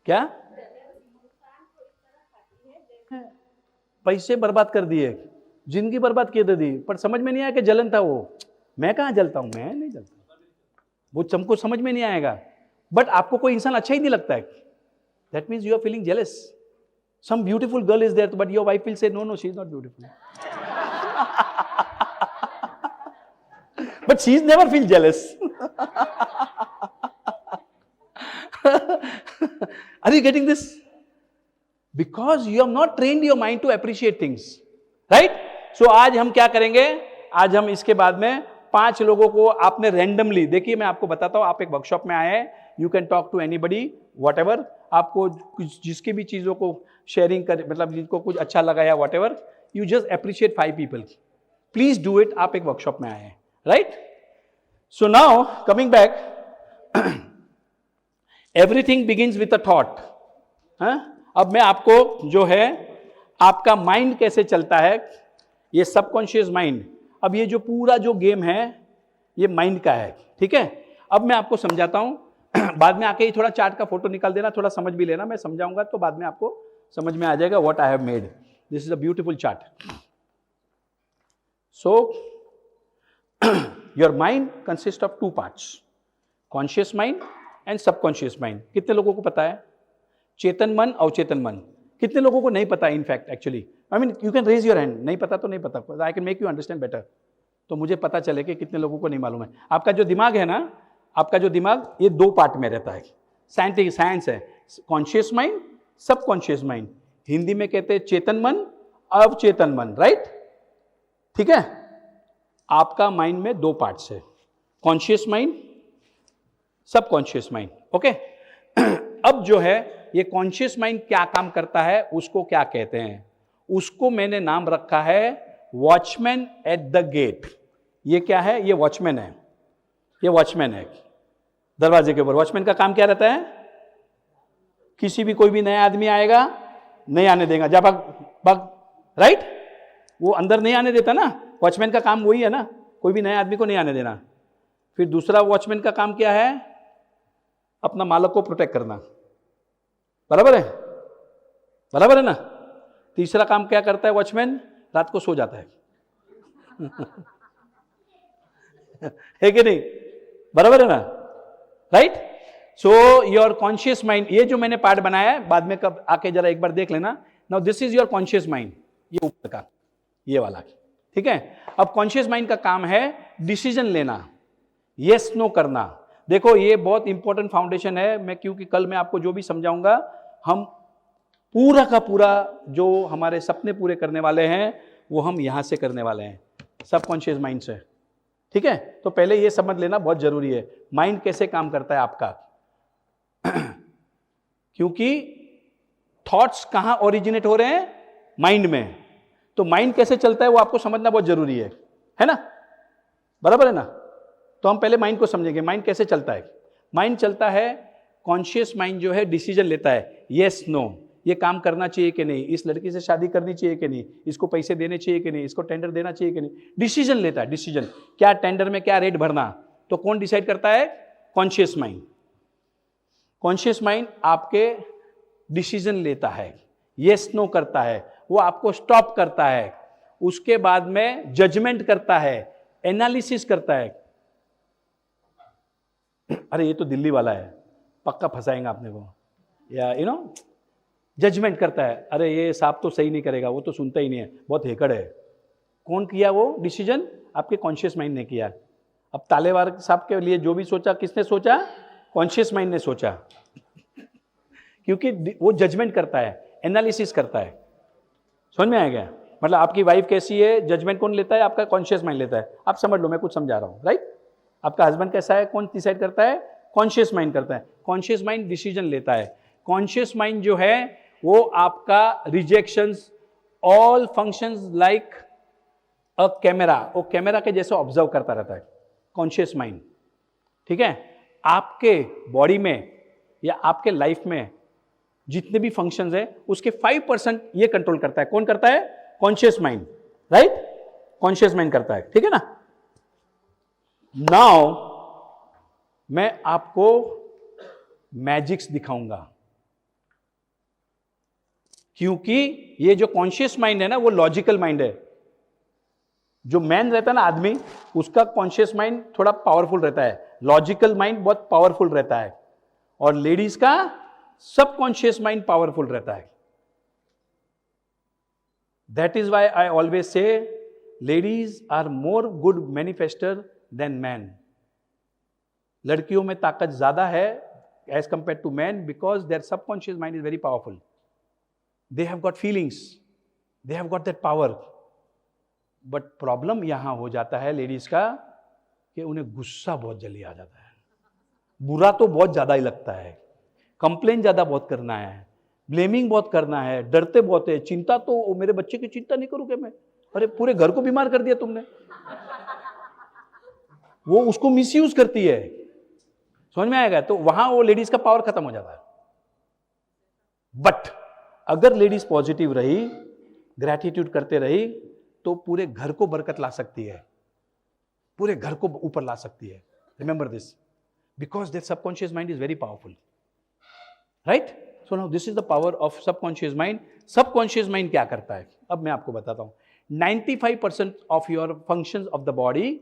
क्या? पैसे बर्बाद कर दिए, जिंदगी बर्बाद कर दी, पर समझ में नहीं आया कि जलन था वो। मैं कहाँ जलता हूं? मैं नहीं जलता। वो तुमको समझ में नहीं आएगा, बट आपको कोई इंसान अच्छा ही नहीं लगता है, that means you are feeling jealous. Some beautiful girl is there, but your wife will say no no, she is not beautiful. But she's never feel jealous. Are you getting this? Because you have not trained your mind to appreciate things, right? So आज हम क्या करेंगे? आज हम इसके बाद में 5 लोगों को आपने रैंडमली, देखिए मैं आपको बताता हूं, आप एक वर्कशॉप में आए हैं, you can talk to anybody whatever, आपको जिसकी भी चीजों को शेयरिंग कर, मतलब जिनको कुछ अच्छा लगा या whatever, you just appreciate 5 people. Please do it. आप एक वर्कशॉप में आए हैं, right? So now coming back, everything begins with a thought. अब मैं आपको जो है आपका माइंड कैसे चलता है, ये सबकॉन्शियस माइंड. अब ये जो पूरा जो गेम है ये माइंड का है, ठीक है? अब मैं आपको समझाता हूं. बाद में आके ही थोड़ा चार्ट का फोटो निकाल देना, थोड़ा समझ भी लेना. मैं समझाऊंगा तो बाद में आपको समझ में आ जाएगा what I have made. This is a beautiful chart. So your mind consists of 2 parts, conscious mind and subconscious mind. कितने लोगों को पता है? चेतन मन, अवचेतन मन. कितने लोगों को नहीं पता? In fact actually I mean you can raise your hand. नहीं पता तो नहीं पता, I can make you understand better, तो मुझे पता चले कि कितने लोगों को नहीं मालूम है. आपका जो दिमाग है ना, आपका जो दिमाग ये 2 पार्ट में रहता है. साइंटिफिक साइंस है, conscious mind, subconscious mind. Hindi में कहते हैं चेतन मन, अवचेतन मन, राइट? ठीक है. आपका माइंड में 2 पार्ट्स है, conscious mind, subconscious mind. Okay. अब जो है ये कॉन्शियस माइंड क्या काम करता है, उसको क्या कहते हैं? उसको मैंने नाम रखा है वॉचमैन एट द गेट. ये क्या है? ये वॉचमैन है. ये वॉचमैन है दरवाजे के ऊपर. वॉचमैन का काम क्या रहता है? किसी भी कोई भी नया आदमी आएगा, नहीं आने देगा, जा भाग भाग, राइट? वो अंदर नहीं आने देता ना. वॉचमैन का काम वही है ना, कोई भी नए आदमी को नहीं आने देना. फिर दूसरा वॉचमैन का काम क्या है? अपना मालक को प्रोटेक्ट करना. बराबर है? बराबर है ना? तीसरा काम क्या करता है वॉचमैन? रात को सो जाता है. है कि नहीं? बराबर है ना? Right? So your conscious mind, ये जो मैंने पार्ट बनाया है, बाद में कब आके जरा एक बार देख लेना. Now this is your conscious mind. ये ऊपर का, ये वाला, ठीक है। अब कॉन्शियस माइंड का काम है डिसीजन लेना, यस नो करना। देखो ये बहुत इंपॉर्टेंट फाउंडेशन है, मैं क्योंकि कल मैं आपको जो भी समझाऊंगा, हम पूरा का पूरा जो हमारे सपने पूरे करने वाले हैं वो हम यहां से करने वाले हैं, सबकॉन्शियस माइंड से, ठीक है। तो पहले ये समझ लेना बहुत जरूरी है, माइंड कैसे काम करता है आपका। क्योंकि थॉट्स कहां ओरिजिनेट हो रहे हैं, माइंड में। तो माइंड कैसे चलता है वो आपको समझना बहुत जरूरी है ना, बराबर है ना। तो हम पहले माइंड को समझेंगे, माइंड कैसे चलता है। माइंड चलता है, कॉन्शियस माइंड जो है डिसीजन लेता है, यस नो, ये काम करना चाहिए कि नहीं, इस लड़की से शादी करनी चाहिए कि नहीं, इसको पैसे देने चाहिए कि नहीं, इसको टेंडर देना चाहिए कि नहीं, डिसीजन लेता है। डिसीजन क्या, टेंडर में क्या रेट भरना, तो कौन डिसाइड करता है, कॉन्शियस माइंड। कॉन्शियस माइंड आपके डिसीजन लेता है, यस नो करता है, वो आपको स्टॉप करता है, उसके बाद में जजमेंट करता है, एनालिसिस करता है। अरे ये तो दिल्ली वाला है, पक्का फंसाएंगे आपने को, या यू नो, जजमेंट करता है, अरे ये साहब तो सही नहीं करेगा, वो तो सुनता ही नहीं है, बहुत हेकड़ है। कौन किया वो डिसीजन, आपके कॉन्शियस माइंड ने किया। अब तालेवार साहब के लिए जो भी सोचा, किसने सोचा, कॉन्शियस माइंड ने सोचा। क्योंकि वो जजमेंट करता है, एनालिसिस करता है। समझ में आ गया, मतलब आपकी वाइफ कैसी है, जजमेंट कौन लेता है, आपका कॉन्शियस माइंड लेता है। आप समझ लो मैं कुछ समझा रहा हूं, राइट। आपका हस्बैंड कैसा है, कौन डिसाइड करता है, कॉन्शियस माइंड करता है। कॉन्शियस माइंड डिसीजन लेता है। कॉन्शियस माइंड जो है वो आपका rejections, all functions like a camera, वो कैमरा के जैसे ऑब्जर्व करता रहता है कॉन्शियस माइंड, ठीक है। आपके बॉडी में या आपके लाइफ में जितने भी फंक्शंस है उसके 5% ये कंट्रोल करता है। कौन करता है, conscious mind, right, conscious mind करता है, ठीक है ना। नाउ मैं आपको मैजिक्स दिखाऊंगा, क्योंकि ये जो कॉन्शियस माइंड है ना वो लॉजिकल माइंड है। जो मैन रहता है ना आदमी, उसका कॉन्शियस माइंड थोड़ा पावरफुल रहता है, लॉजिकल माइंड बहुत पावरफुल रहता है, और लेडीज का सबकॉन्शियस माइंड पावरफुल रहता है। That is why I always say ladies are more good manifester than man. लड़कियों में ताकत ज्यादा है as compare to man, because their subconscious mind is very powerful. They have got feelings, they have got that power. But problem यहां हो जाता है ladies का कि उन्हें गुस्सा बहुत जल्दी आ जाता है, बुरा तो बहुत ज्यादा ही लगता है, कंप्लेन ज्यादा बहुत करना है, ब्लेमिंग बहुत करना है, डरते बहुत है, चिंता तो मेरे बच्चे की चिंता नहीं करूं क्या मैं, अरे पूरे घर को बीमार कर दिया तुमने। वो उसको मिसयूज करती है, समझ में आएगा। तो वहां वो लेडीज का पावर खत्म हो जाता है। बट अगर लेडीज पॉजिटिव रही, ग्रैटिट्यूड करते रही, तो पूरे घर को बरकत ला सकती है, पूरे घर को ऊपर ला सकती है। Remember this, because that subconscious mind is very powerful, right. So now this is the power of subconscious mind. Subconscious mind क्या करता है, अब मैं आपको बताता हूं। 95% of your functions of the body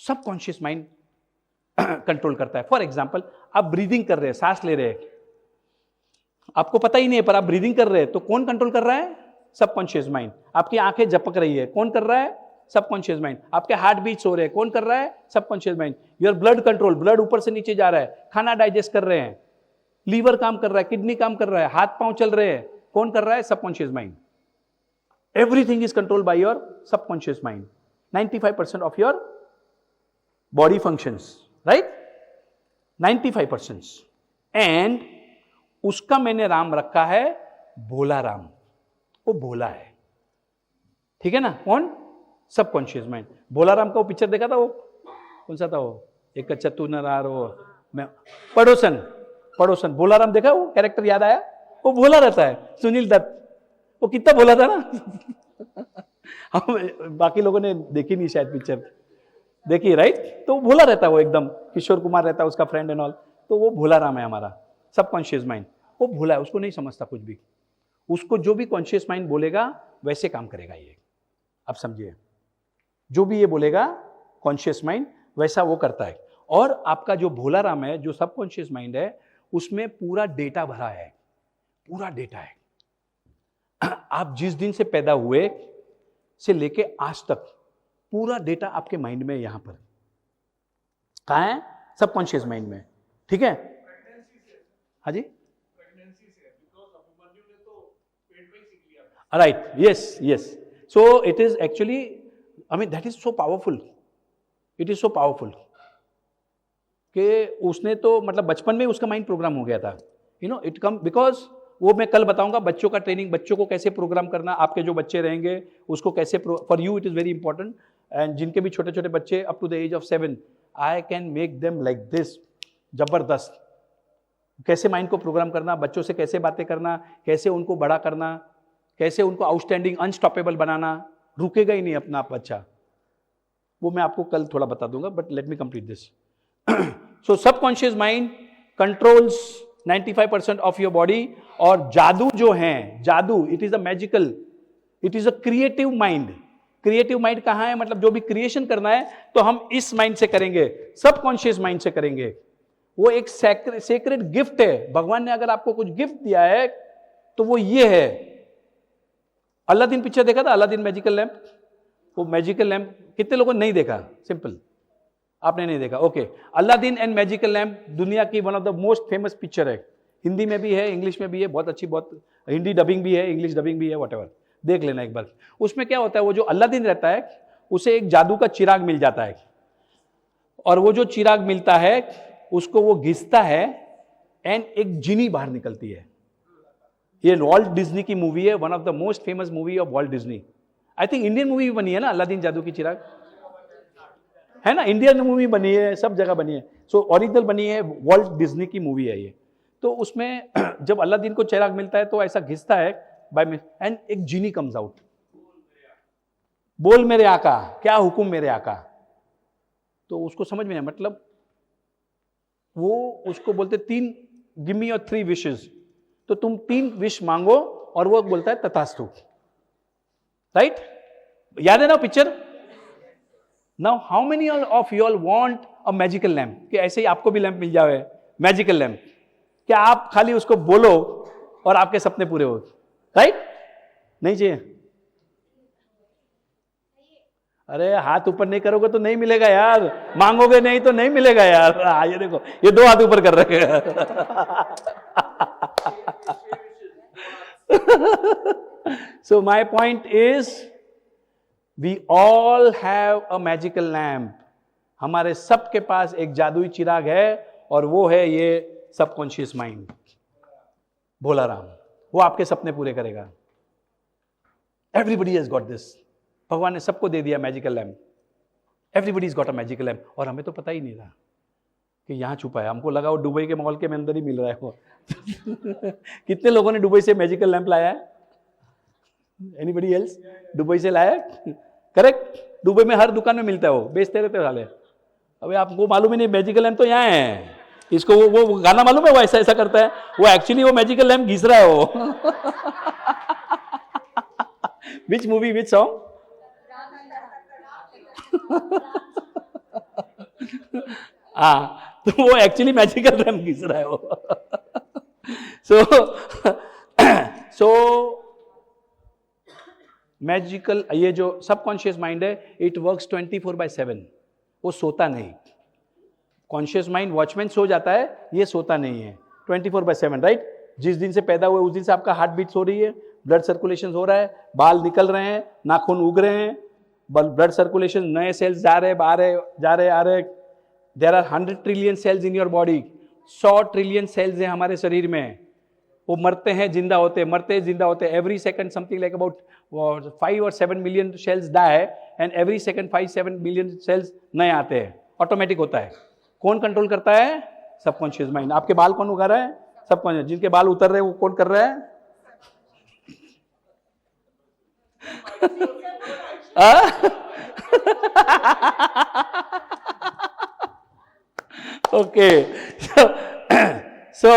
subconscious mind control करता है। फॉर एग्जाम्पल, आप ब्रीदिंग कर रहे हैं, सांस ले रहे हैं, आपको पता ही नहीं है पर आप ब्रीदिंग कर रहे हैं, तो कौन कंट्रोल कर रहा है, सबकॉन्शियस माइंड। आपकी आंखें झपक रही है, कौन कर रहा है, सबकॉन्शियस माइंड। आपके हार्ट बीट्स हो रहे हैं, कौन कर रहा है, subconscious mind. Your blood control, blood ऊपर से नीचे जा रहा है, खाना डाइजेस्ट कर रहे हैं, लीवर काम कर रहा है, किडनी काम कर रहा है, हाथ पांव चल रहे हैं, कौन कर रहा है, subconscious mind. Everything is controlled by your subconscious mind. 95% of your body functions, right, 95%। And उसका मैंने राम रखा है भोला राम, वो भोला है, ठीक है ना। कौन, सबकॉन्शियस माइंड। भोला राम का वो पिक्चर देखा था, वो कौन सा था, वो एक चतुर नरार, वो मैं पड़ोसन, पड़ोसन, भोला राम देखा, वो कैरेक्टर याद आया, वो भोला रहता है, सुनील दत्त, वो कितना भोला था ना। हम बाकी लोगों ने देखी नहीं शायद पिक्चर, देखिए, राइट। तो भोला रहता है वो एकदम, किशोर कुमार रहता है उसका फ्रेंड एंड ऑल। तो वो भोला राम है हमारा सबकॉन्शियस माइंड। वो भोला है, उसको नहीं समझता कुछ भी, उसको जो भी कॉन्शियस माइंड बोलेगा वैसे काम करेगा ये। अब समझिए, जो भी ये बोलेगा कॉन्शियस माइंड वैसा वो करता है। और आपका जो भोला राम है, जो सबकॉन्शियस माइंड है, उसमें पूरा डेटा भरा है, पूरा डेटा है। आप जिस दिन से पैदा हुए से लेके आज तक पूरा डेटा आपके माइंड में है, यहां पर कहाँ है? सबकॉन्शियस माइंड में, ठीक है? हाँ जी, right, yes yes. So it is actually, I mean that is so powerful, it is so powerful कि उसने तो मतलब बचपन में उसका माइंड प्रोग्राम हो गया था. You know it come because, वो मैं कल बताऊंगा बच्चों का ट्रेनिंग, बच्चों को कैसे प्रोग्राम करना, आपके जो बच्चे रहेंगे उसको कैसे, for you it is very important. And जिनके भी छोटे छोटे बच्चे up to the age of 7, I can make them like this, जबरदस्त. कैसे माइंड को प्रोग्राम करना, बच्चों से कैसे बातें करना, कैसे उनको बड़ा करना, कैसे उनको आउटस्टैंडिंग अनस्टॉपेबल बनाना, रुकेगा ही नहीं अपना आप बच्चा. वो मैं आपको कल थोड़ा बता दूंगा, but let me complete this. So subconscious mind controls 95% of your body. और जादू जो है, जादू, it is a magical, it is a creative mind. Creative mind कहां है? मतलब जो भी क्रिएशन करना है तो हम इस माइंड से करेंगे, सबकॉन्शियस माइंड से करेंगे. वो एक सेक्रेट गिफ्ट है. भगवान ने अगर आपको कुछ गिफ्ट दिया है तो वो ये है. अलादीन पिक्चर देखा था, अलादीन मैजिकल लैंप? वो मैजिकल लैंप कितने लोगों ने नहीं देखा? सिंपल, आपने नहीं देखा, okay. Aladdin and magical lamp दुनिया की one of the most famous picture है. हिंदी में भी है, इंग्लिश में भी है, बहुत अच्छी, बहुत हिंदी डबिंग भी है, इंग्लिश डबिंग भी है, व्हाटएवर, देख लेना एक बार. उसमें क्या होता है, वो जो अलादीन रहता है उसे एक जादू का चिराग मिल जाता है, और वो जो चिराग मिलता है उसको वो घिसता है एंड एक जिनी बाहर निकलती है. ये वॉल्ट डिज्नी की मूवी है, one of the most famous movie of Walt Disney. I think Indian movie भी बनी है ना, अलादीन जादू की चिराग, है ना? इंडियन मूवी बनी है, सब जगह बनी है. सो ओरिजिनल बनी है, वॉल्ट डिज्नी की मूवी है ये. तो उसमें जब अलादीन को चिराग मिलता है तो ऐसा घिसता है बाय में, एंड एक जीनी कम्स आउट. बोल मेरे आका, क्या हुक्म मेरे आका. तो उसको समझ में नहीं, मतलब वो उसको बोलते 3, गिव मी योर 3 विशेस. तो तुम 3 विश मांगो, और वो बोलता है तथास्तु. राइट? याद है ना picture? Now how many of you all want a magical lamp, कि ऐसे ही आपको भी लैंप मिल जाए, मैजिकल लैम्प. क्या आप खाली उसको बोलो और आपके सपने पूरे हो? राइट? नहीं चाहिए? अरे हाथ ऊपर नहीं करोगे तो नहीं मिलेगा यार, मांगोगे नहीं तो नहीं मिलेगा यार. ये देखो, ये 2 हाथ ऊपर कर रहे हैं. So my point is, we all have a magical lamp. हमारे सबके पास एक जादुई चिराग है, और वो है ये सबकॉन्शियस माइंड, भोला राम. वो आपके सपने पूरे करेगा. Everybody has got this. भगवान ने सबको दे दिया magical lamp. Everybody is got a magical lamp. और हमें तो पता ही नहीं था कि यहाँ छुपा है. हमको लगा वो दुबई के मॉल के अंदर ही मिल रहा है वो. कितने लोगों ने दुबई से मैजिकल लैंप लाया है? एनीबडी एल्स दुबई से लाया है? करेक्ट. दुबई में हर दुकान में मिलता है, वो बेचते रहते हैं साले. अबे आपको मालूम ही नहीं, मैजिकल लैंप तो यहाँ है. इसको वो गाना मालूम है, वो ऐसा ऐसा करता है, वो एक्चुअली वो मैजिकल लैंप घिस रहा है वो. Which movie, which song? हाँ, तो वो एक्चुअली मैजिकल लैंप घिस रहा है वो. सो मैजिकल, ये जो सबकॉन्शियस माइंड है, इट वर्क्स 24/7. वो सोता नहीं. कॉन्शियस माइंड वॉचमैन सो जाता है, ये सोता नहीं है. 24/7, राइट? जिस दिन से पैदा हुए उस दिन से आपका हार्ट बीट हो रही है, ब्लड सर्कुलेशन हो रहा है, बाल निकल रहे हैं, नाखून उग रहे हैं, ब्लड सर्कुलेशन, नए सेल्स जा रहे, जा रहे, आ रहे. There are 100 trillion cells in your body. 100 trillion cells हैं हमारे शरीर में. वो मरते हैं, जिंदा होते हैं, मरते हैं, जिंदा होते हैं. Every second something like about 5 or 7 million cells die, and every second 5-7 million cells नए आते हैं. ऑटोमेटिक होता है. कौन कंट्रोल करता है? Subconscious mind. आपके बाल कौन उगा रहा है? सबकॉन्शियस. जिनके बाल उतर रहे हैं वो कौन कर रहा है? Okay. So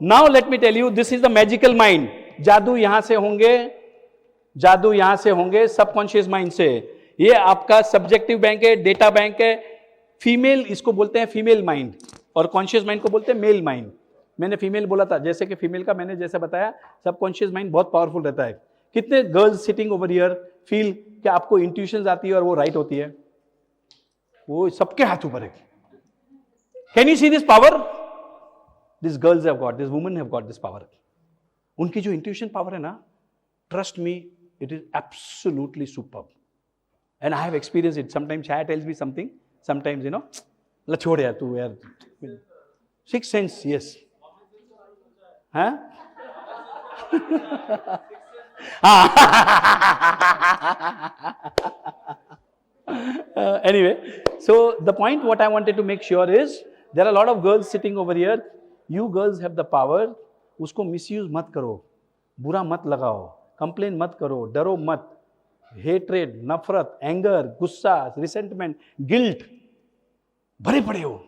now let me tell you, this is the magical mind. जादू यहां से होंगे, जादू यहां से होंगे सबकॉन्शियस माइंड से. ये आपका सब्जेक्टिव बैंक है, डेटा बैंक है. फीमेल इसको बोलते हैं फीमेल माइंड, और कॉन्शियस माइंड को बोलते हैं मेल माइंड. मैंने फीमेल बोला था, जैसे कि फीमेल का मैंने जैसे बताया, सबकॉन्शियस माइंड बहुत पावरफुल रहता है. कितने girls sitting over here feel कि आपको इंट्यूशन आती है और वो राइट होती है? वो सबके हाथ ऊपर है। Can you see this power? This girls have got, this women have got this power. उनकी जो इंट्यूशन पावर है ना, trust me, it is absolutely superb, and I have experience it. Sometimes शायद tells me something, sometimes you know, छोड़ यार तू यार, six sense, yes, हाँ anyway, so the point what I wanted to make sure is there are a lot of girls sitting over here. You girls have the power. उसको misuse मत करो, बुरा मत लगाओ, कंप्लेन मत करो, डरो मत। हेट्रेड, नफरत, एंगर, गुस्सा, रिसेंटमेंट, गिल्ट भरे पड़े हो।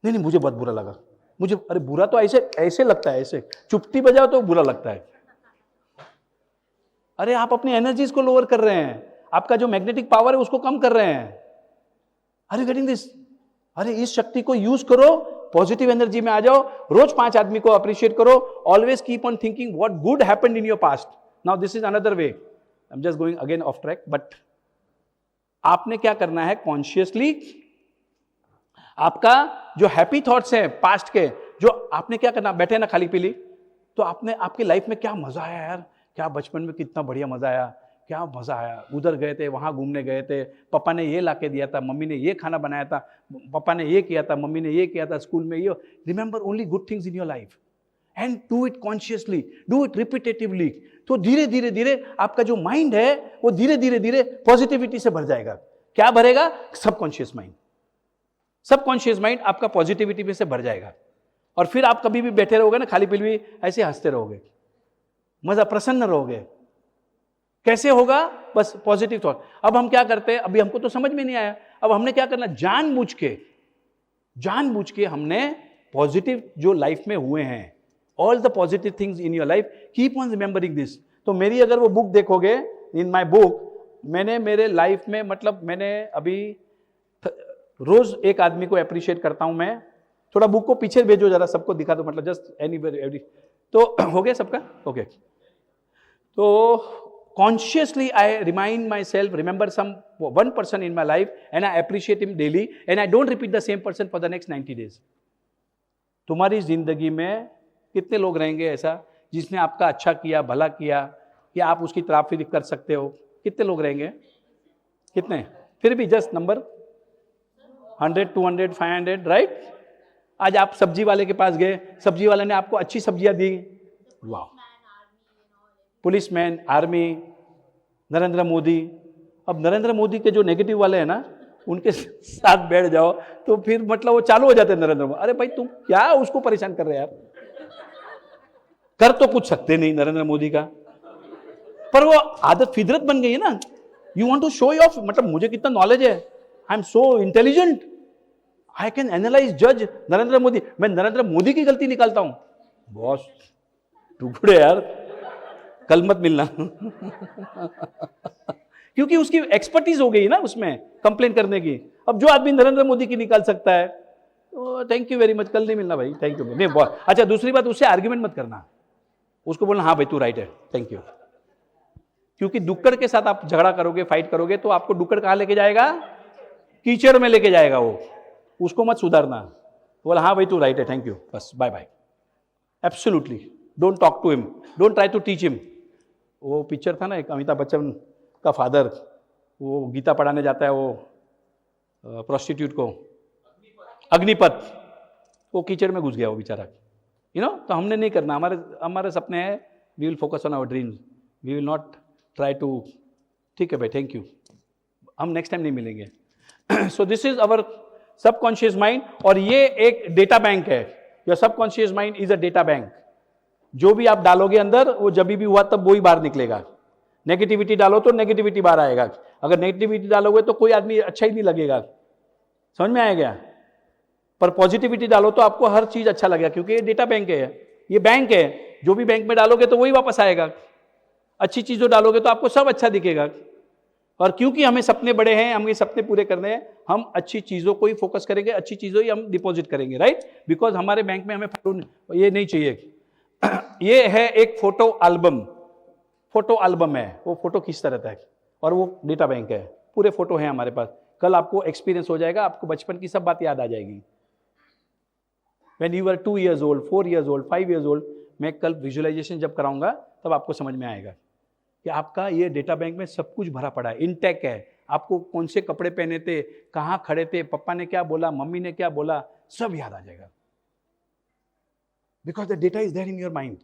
नहीं मुझे बहुत बुरा लगा, मुझे, अरे बुरा तो ऐसे ऐसे लगता है, ऐसे चुप्पी बजाओ तो बुरा लगता है। अरे आप अपनी एनर्जीज को लोअर कर रहे हैं, आपका जो मैग्नेटिक पावर है उसको कम कर रहे हैं। Are you getting this? अरे इस शक्ति को यूज करो, पॉजिटिव एनर्जी में आ जाओ, रोज 5 आदमी को अप्रिशिएट करो, always keep on thinking what good happened in your past. Now this is another way, I am just going again of track, but आपने क्या करना है कॉन्शियसली, आपका जो हैप्पी थॉट्स हैं पास्ट के, जो आपने क्या करना, बैठे ना खाली पीली, तो आपने आपकी लाइफ में क्या मजा आया यार, क्या बचपन में कितना बढ़िया मजा आया, क्या मजा आया, उधर गए थे, वहां घूमने गए थे, पापा ने ये लाके दिया था, मम्मी ने ये खाना बनाया था, पापा ने ये किया था, मम्मी ने ये किया था, स्कूल में ये। Remember only good things in your life and do it consciously, do it repetitively. तो धीरे धीरे धीरे आपका जो माइंड है वो धीरे धीरे धीरे पॉजिटिविटी से भर जाएगा। क्या भरेगा? Subconscious mind. सबकॉन्शियस माइंड आपका पॉजिटिविटी में से भर जाएगा, और फिर आप कभी भी बैठे रहोगे ना खाली पीली ऐसे हंसते रहोगे, मजा, प्रसन्न रहोगे। कैसे होगा? बस पॉजिटिव थॉट। अब हम क्या करते हैं, अभी हमको तो समझ में नहीं आया, अब हमने क्या करना, जानबूझ के हमने पॉजिटिव जो लाइफ में हुए हैं, all the positive things in your life, keep on remembering this. तो मेरी अगर वो बुक देखोगे, इन माई बुक, मैंने मेरे लाइफ में, मतलब मैंने अभी रोज एक आदमी को अप्रिशिएट करता हूं मैं। थोड़ा बुक को पीछे भेजो जरा, सबको दिखा दो, मतलब जस्ट एवरी, तो हो गया सबका? ओके। तो consciously I remind myself, remember one person in my life and I appreciate him daily and I don't repeat the same person for the next 90 days. तुम्हारी जिंदगी में कितने लोग रहेंगे ऐसा जिसने आपका अच्छा किया, भला किया, कि आप उसकी तारीफ कर सकते हो? कितने लोग रहेंगे? कितने? फिर भी जस्ट नंबर 100, 200, 500, राइट? आज आप सब्जी वाले के पास गए, सब्जी वाले ने आपको अच्छी सब्जियां दी, वाह। Policeman, army, Narendra Modi. अब नरेंद्र मोदी के जो नेगेटिव वाले हैं ना, उनके साथ बैठ जाओ तो फिर मतलब वो चालू हो जाते हैं नरेंद्र मोदी। अरे भाई तुम क्या उसको परेशान कर रहे हैं यार, कर तो कुछ सकते नहीं नरेंद्र मोदी का, पर वो आदत फितरत बन गई है ना। You want to show off, मतलब मुझे कितना नॉलेज है, I am so intelligent, I can analyse, जज नरेंद्र मोदी। मैं नरेंद्र मोदी की गलती निकालता हूं, बॉस टुकड़े यार, कल मत मिलना क्योंकि उसकी एक्सपर्टीज हो गई ना उसमें कंप्लेन करने की। अब जो आदमी नरेंद्र मोदी की निकाल सकता है, थैंक यू वेरी मच, कल नहीं मिलना भाई, थैंक यू नहीं। अच्छा, दूसरी बात, उससे आर्ग्यूमेंट मत करना, उसको बोलना हाँ भाई तू राइट है, थैंक यू। क्योंकि डुक्कड़ के साथ आप झगड़ा करोगे, फाइट करोगे, तो आपको डुक्कड़ कहां लेके जाएगा? कीचड़ में लेके जाएगा वो, उसको मत सुधारना। बोला हाँ भाई तू राइट है, थैंक यू, बस bye bye. Absolutely don't talk to him, don't try to teach him. वो पिक्चर था ना एक, अमिताभ बच्चन का फादर, वो गीता पढ़ाने जाता है वो प्रोस्टिट्यूट को, अग्निपथ, वो कीचड़ में घुस गया वो बेचारा, यू नो। तो हमने नहीं करना, हमारे सपने हैं, we will focus on our dreams, we will not try to. ठीक है भाई, थैंक यू, हम नेक्स्ट टाइम नहीं मिलेंगे। So this is our subconscious mind, और ये एक डेटा बैंक है। Your subconscious mind is a data bank. जो भी आप डालोगे अंदर, वो जब भी हुआ तब वो ही बाहर निकलेगा। नेगेटिविटी डालो तो नेगेटिविटी बाहर आएगा, अगर नेगेटिविटी डालोगे तो कोई आदमी अच्छा ही नहीं लगेगा। समझ में आएगा? पर पॉजिटिविटी डालो तो आपको हर चीज अच्छा लगेगा, क्योंकि ये डेटा बैंक है, ये बैंक है, जो भी बैंक में डालोगे तो वही वापस आएगा। अच्छी चीजों डालोगे तो आपको सब अच्छा दिखेगा। और क्योंकि हमें सपने बड़े हैं, हमें सपने पूरे करने हैं, हम अच्छी चीजों को ही फोकस करेंगे, अच्छी चीजों ही हम डिपॉजिट करेंगे, राइट? बिकॉज हमारे बैंक में हमें ये नहीं चाहिए। ये है एक फोटो एल्बम। फोटो एल्बम है, वो फोटो खींचता रहता है और वो डेटा बैंक है, पूरे फोटो हैं हमारे पास। कल आपको एक्सपीरियंस हो जाएगा, आपको बचपन की सब बात याद आ जाएगी। When you were 2 years old, 4 years old, 5 years old, मैं कल विजुअलाइजेशन जब कराऊंगा तब आपको समझ में आएगा कि आपका ये डेटा बैंक में सब कुछ भरा पड़ा है, इंटैक्ट है। आपको कौन से कपड़े पहने थे, कहाँ खड़े थे, पापा ने क्या बोला, मम्मी ने क्या बोला, सब याद आ जाएगा, because the data is there in your mind.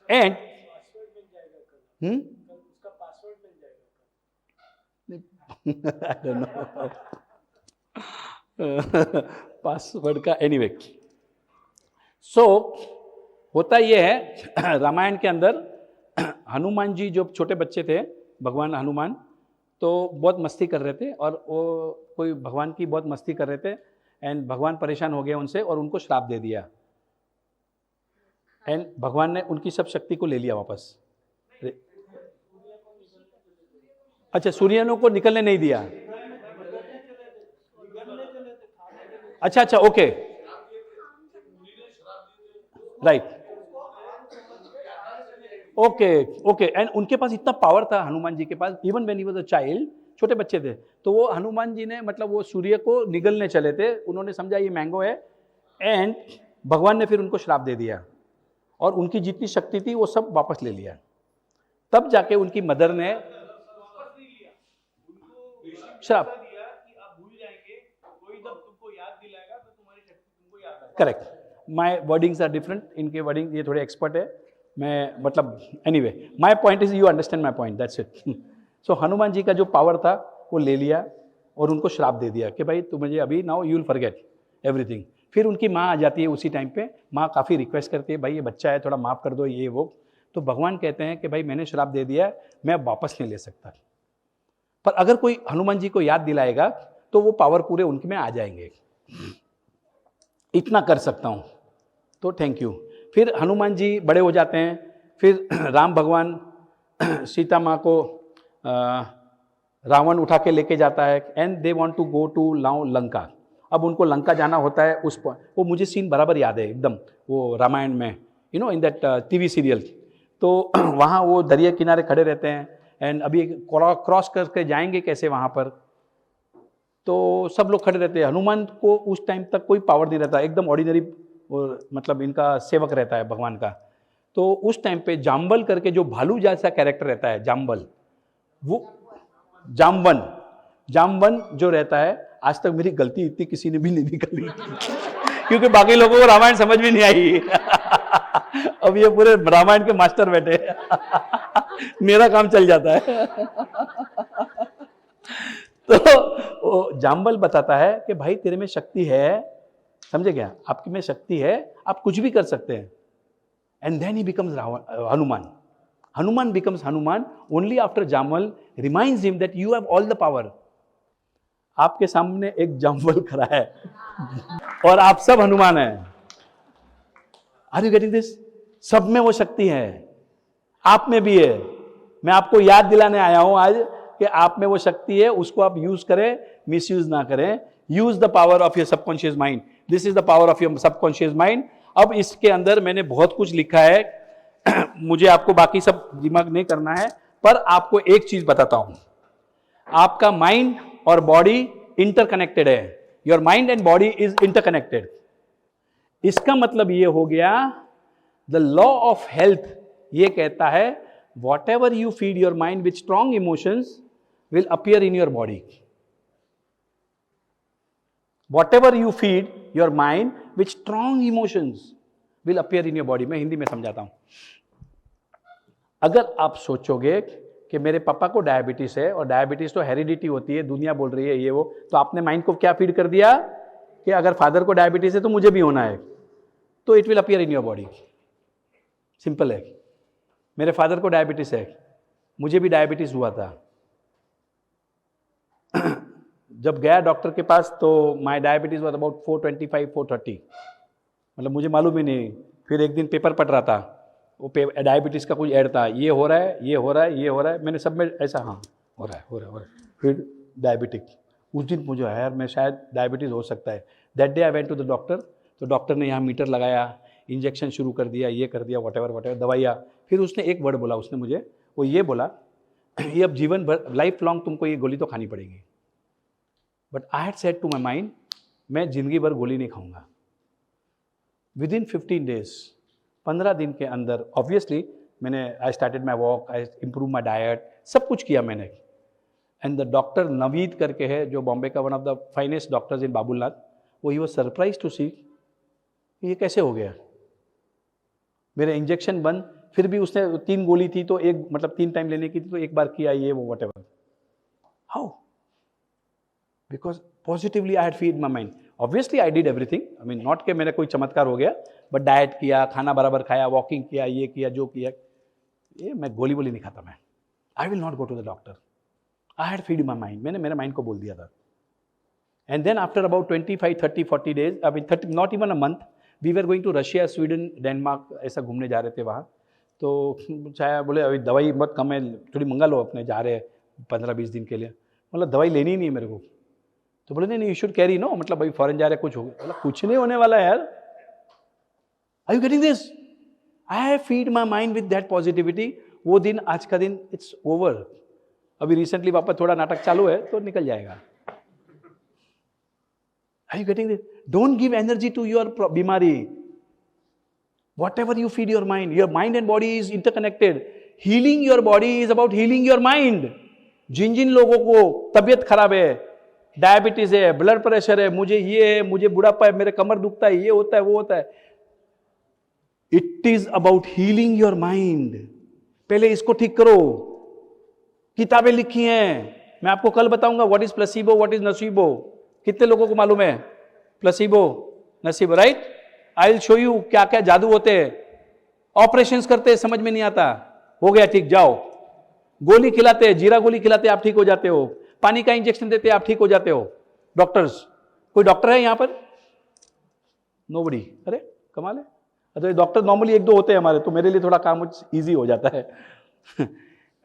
And I don't know. Password का एनीवे। सो होता यह है, रामायण के अंदर हनुमान जी जो छोटे बच्चे थे, भगवान हनुमान, तो बहुत मस्ती कर रहे थे और वो कोई भगवान की बहुत मस्ती कर रहे थे एंड भगवान परेशान हो गए उनसे और उनको श्राप दे दिया एंड भगवान ने उनकी सब शक्ति को ले लिया वापस। अच्छा, सूर्यनों को निकलने नहीं दिया। अच्छा अच्छा, okay, right, okay okay. And उनके पास इतना पावर था हनुमान जी के पास, even when he was a child, छोटे बच्चे थे, तो वो हनुमान जी ने मतलब वो सूर्य को निगलने चले थे, उन्होंने समझा ये मैंगो है एंड भगवान ने फिर उनको श्राप दे दिया और उनकी जितनी शक्ति थी वो सब वापस ले लिया। तब जाके उनकी मदर ने श्राप, correct, my wordings are different, इनके वर्डिंग ये थोड़े एक्सपर्ट है, मैं मतलब anyway my point is, you understand my point, that's it. So Hanuman ji का जो पावर था वो ले लिया और उनको श्राप दे दिया कि भाई तू मुझे अभी now you will forget everything. फिर उनकी माँ आ जाती है उसी टाइम पे, माँ काफ़ी रिक्वेस्ट करती है भाई ये बच्चा है थोड़ा माफ़ कर दो ये वो, तो भगवान कहते हैं कि भाई मैंने श्राप दे दिया है, मैं वापस नहीं ले सकता, पर अगर कोई हनुमान जी को याद दिलाएगा तो वो पावर पूरे उनके में आ जाएंगे, इतना कर सकता हूँ, तो थैंक यू। फिर हनुमान जी बड़े हो जाते हैं, फिर राम भगवान सीता माँ को रावण उठा के लेके जाता है and they want to go to now Lanka. अब उनको लंका जाना होता है, उस पर वो मुझे सीन बराबर याद है एकदम, वो रामायण में you know in that TV serial, तो वहाँ वो दरिया किनारे खड़े रहते हैं एंड अभी क्रॉस करके जाएंगे कैसे वहाँ पर, तो सब लोग खड़े रहते हैं। हनुमान को उस टाइम तक कोई पावर नहीं रहता, एकदम ऑर्डिनरी मतलब इनका सेवक रहता है भगवान का। तो उस टाइम पे जाम्बल करके जो भालू जैसा कैरेक्टर रहता है, जाम्बल, वो जामवन जो रहता है, आज तक मेरी गलती इतनी किसी ने भी नहीं निकाली क्योंकि बाकी लोगों को रामायण समझ में नहीं आई अब ये पूरे रामायण के मास्टर बैठे मेरा काम चल जाता है तो जाम्बल बताता है कि भाई तेरे में शक्ति है, समझे क्या, आपके में शक्ति है, आप कुछ भी कर सकते हैं। And then he becomes Hanuman, Hanuman becomes Hanuman only after Jambal reminds him that you have all the power. आपके सामने एक जाम्बल खड़ा है और आप सब हनुमान हैं। Are you getting this? सब में वो शक्ति है, आप में भी है। मैं आपको याद दिलाने आया हूं आज कि आप में वो शक्ति है, उसको आप यूज करें, मिसयूज ना करें। Use the power of your subconscious mind, this is the power of your subconscious mind. अब इसके अंदर मैंने बहुत कुछ लिखा है मुझे आपको बाकी सब दिमाग नहीं करना है, पर आपको एक चीज बताता हूं, आपका माइंड और बॉडी इंटरकनेक्टेड है। Your mind and body is interconnected. इसका मतलब ये हो गया, द लॉ ऑफ हेल्थ ये कहता है what ever you feed your mind with strong emotions will appear in your body. Whatever you feed your mind with strong emotions will appear in your body। मैं हिंदी में समझाता हूं। अगर आप सोचोगे कि मेरे पापा को डायबिटीज है और डायबिटीज तो हेरिडिटी होती है, दुनिया बोल रही है ये वो, तो आपने माइंड को क्या फीड कर दिया कि अगर फादर को डायबिटीज है तो मुझे भी होना है, तो it will appear in your body. Simple है। मेरे फादर को डायबिटीज है, मुझे भी डायबिटीज हुआ था। जब गया डॉक्टर के पास तो माय डायबिटीज वाज अबाउट 425 430, मतलब मुझे मालूम ही नहीं। फिर एक दिन पेपर पढ़ रहा था, वो डायबिटीज़ का कुछ ऐड था, ये हो रहा है, ये हो रहा है, ये हो रहा है, मैंने सब में ऐसा हाँ हो रहा है हो रहा है हो रहा है, फिर डायबिटिक। उस दिन मुझे यार मैं शायद डायबिटीज़ हो सकता है। That day I went to the doctor, तो डॉक्टर ने यहाँ मीटर लगाया, इंजेक्शन शुरू कर दिया, ये कर दिया, वॉटेवर दवाइयाँ। फिर उसने एक वर्ड बोला उसने मुझे, वो ये बोला, ये अब जीवन भर लाइफ लॉन्ग तुमको ये गोली तो खानी पड़ेगी। But I had said to my mind, मैं जिंदगी भर गोली नहीं खाऊंगा। विद इन 15 days, 15 दिन के अंदर ऑब्वियसली मैंने I started my walk, I improve my diet, सब कुछ किया मैंने। एंड द डॉक्टर नवीद करके है, जो बॉम्बे का one of the finest doctors इन बाबूलाल, वो ही वॉज सरप्राइज टू सी ये कैसे हो गया। मेरे इंजेक्शन बंद, फिर भी उसने 3 गोली थी तो एक मतलब 3 टाइम लेने की थी तो एक बार किया, ये वो whatever. How? Because positively I had feed my mind. Obviously I did everything, I mean not कि मेरा कोई चमत्कार हो गया, बट डाइट किया, खाना बराबर खाया, वॉकिंग किया, ये किया, जो किया। ये मैं गोली बोली नहीं खाता मैं। I will not go to the doctor. I had feed my mind, मैंने मेरे माइंड को बोल दिया था। And then after about 25, 30, 40 days, I mean 30, not even a month, we were going to Russia, Sweden, Denmark, ऐसा घूमने जा रहे थे वहाँ। तो चाहे बोले अभी दवाई बहुत कम है, थोड़ी मंगा लो, अपने जा रहे हैं 15-20 दिन के लिए। मतलब दवाई लेनी ही नहीं है मेरे को। तो बोले नहीं यू शुड कैरी नो, मतलब भाई फॉरेन जा रहे कुछ हो गया। मतलब कुछ नहीं होने वाला है यार। Are you getting this? I feed my mind with that positivity. वो दिन, आज का दिन, इट्स ओवर। अभी रिसेंटली वापस थोड़ा नाटक चालू है तो निकल जाएगा। Are you getting this? Don't give energy to your बीमारी. Whatever you feed your mind and body is interconnected. Healing your body is about healing your mind. जिन जिन लोगों को तबीयत खराब है, डायबिटीज है, ब्लड प्रेशर है, मुझे ये है, मुझे बुढ़ापा है, मेरे कमर दुखता है, ये होता है, वो होता है, it is about healing your mind. पहले इसको ठीक करो। किताबें लिखी हैं, मैं आपको कल बताऊंगा what is placebo, what is nocebo. कितने लोगों को मालूम है placebo, nocebo, right? I will show you क्या क्या जादू होते हैं। ऑपरेशंस करते हैं, समझ में नहीं आता, हो गया ठीक, जाओ। गोली खिलाते हैं, जीरा गोली खिलाते हैं, आप ठीक हो जाते हो। पानी का इंजेक्शन देते हैं, आप ठीक हो जाते हो। डॉक्टर्स, कोई डॉक्टर है यहां पर? नोबडी। अरे कमाल है। अरे डॉक्टर नॉर्मली 1-2 होते हैं हमारे, तो मेरे लिए थोड़ा काम इजी हो जाता है।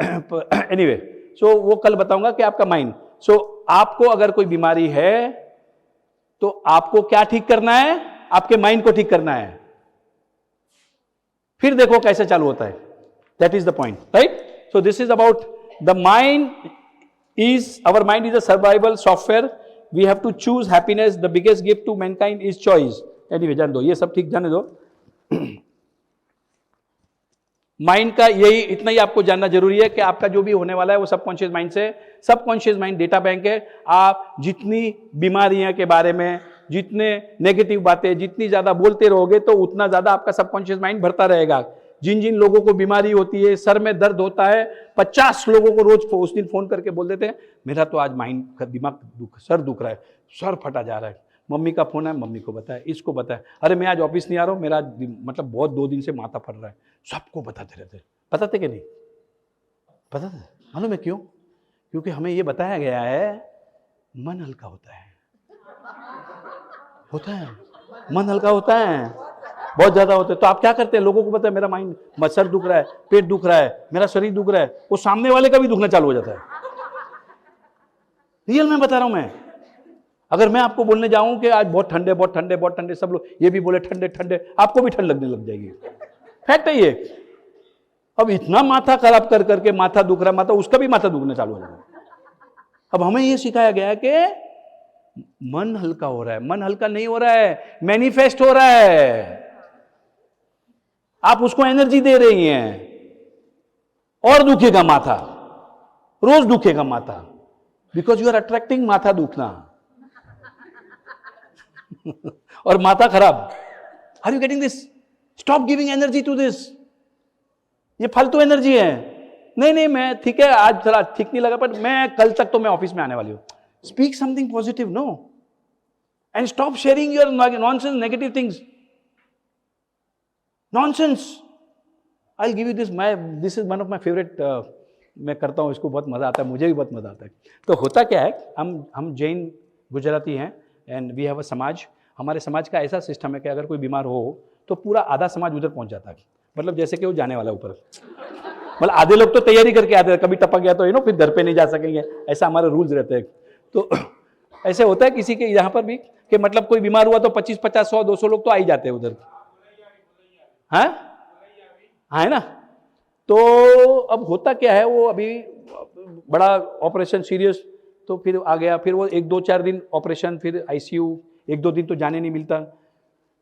एनीवे, सो वो कल बताऊंगा कि आपका माइंड। सो आपको अगर कोई बीमारी है तो आपको क्या ठीक करना है? आपके माइंड को ठीक करना है। फिर देखो कैसे चालू होता है। That is the point, right? So this is about the mind is, our mind is a survival software. We have to choose happiness. The biggest gift to mankind is choice. Anyway, जान दो, ये सब ठीक जाने दो। Mind का यही, इतना ही आपको जानना जरूरी है कि आपका जो भी होने वाला है वो सबकॉन्शियस माइंड से। सबकॉन्शियस माइंड डेटा बैंक है। आप जितनी बीमारियां के बारे में, जितने नेगेटिव बातें जितनी ज्यादा बोलते रहोगे तो उतना ज्यादा आपका सबकॉन्शियस माइंड भरता रहेगा। जिन जिन लोगों को बीमारी होती है, सर में दर्द होता है, 50 लोगों को रोज उस दिन फोन करके बोल देते हैं मेरा तो आज माइंड का दिमाग सर दुख रहा है, सर फटा जा रहा है। मम्मी का फोन है, मम्मी को बताया, इसको बताया, अरे मैं आज ऑफिस नहीं आ रहा हूँ, मेरा मतलब बहुत 2 दिन से माथा फट रहा है। सबको बताते रहते। बताते कि नहीं? बताते। मालूम है क्यों? क्योंकि हमें ये बताया गया है मन हल्का होता है। मन हल्का होता है, बहुत ज्यादा होता है। तो आप क्या करते हैं? लोगों को पता है मेरा माइंड, सर दुख रहा है, पेट दुख रहा है, मेरा शरीर दुख रहा है, वो सामने वाले का भी दुखना चालू हो जाता है। रियल में बता रहा हूं मैं। अगर मैं आपको बोलने जाऊं कि आज बहुत ठंडे, बहुत ठंडे, बहुत ठंडे, सब लोग ये भी बोले ठंडे ठंडे, आपको भी ठंड लगने लग जाएगी। फैक्ट है ये। अब इतना माथा खराब कर करके माथा दुख रहा है, माथा उसका भी माथा दुखने चालू हो जाएगा। अब हमें ये सिखाया गया है कि मन हल्का हो रहा है। मन हल्का नहीं हो रहा है, मैनिफेस्ट हो रहा है। आप उसको एनर्जी दे रही हैं और दुखेगा माथा, रोज दुखेगा माथा, बिकॉज यू आर अट्रैक्टिंग माथा दुखना। और माथा खराब। Are you getting this? Stop giving energy to this. ये फालतू एनर्जी है। नहीं, मैं ठीक है, आज थोड़ा ठीक नहीं लगा, पर मैं कल तक तो मैं ऑफिस में आने वाली हूं। Speak something positive, no, and stop sharing your nonsense, negative things. Nonsense. I give you this, this is one of my favourite. मैं करता हूं इसको, बहुत मजा आता है, मुझे भी बहुत मजा आता है। तो होता क्या है, हम जैन गुजराती हैं एंड वी हैव अ समाज। हमारे समाज का ऐसा सिस्टम है कि अगर कोई बीमार हो तो पूरा आधा समाज उधर पहुंच जाता है। मतलब जैसे कि वो जाने वाला ऊपर, मतलब आधे लोग तो तैयारी करके आते हैं, कभी टपक गया तो फिर घर पे नहीं जा सकेंगे, ऐसा हमारे रूल्स रहते हैं। तो ऐसे होता है किसी के यहाँ पर भी कि मतलब कोई बीमार हुआ तो 25, 50, 100, 200 लोग तो आ ही जाते हैं उधर। है ना। तो अब होता क्या है, वो अभी बड़ा ऑपरेशन सीरियस, तो फिर आ गया, फिर वो 1-2-4 दिन ऑपरेशन, फिर आईसीयू, 1-2 दिन तो जाने नहीं मिलता,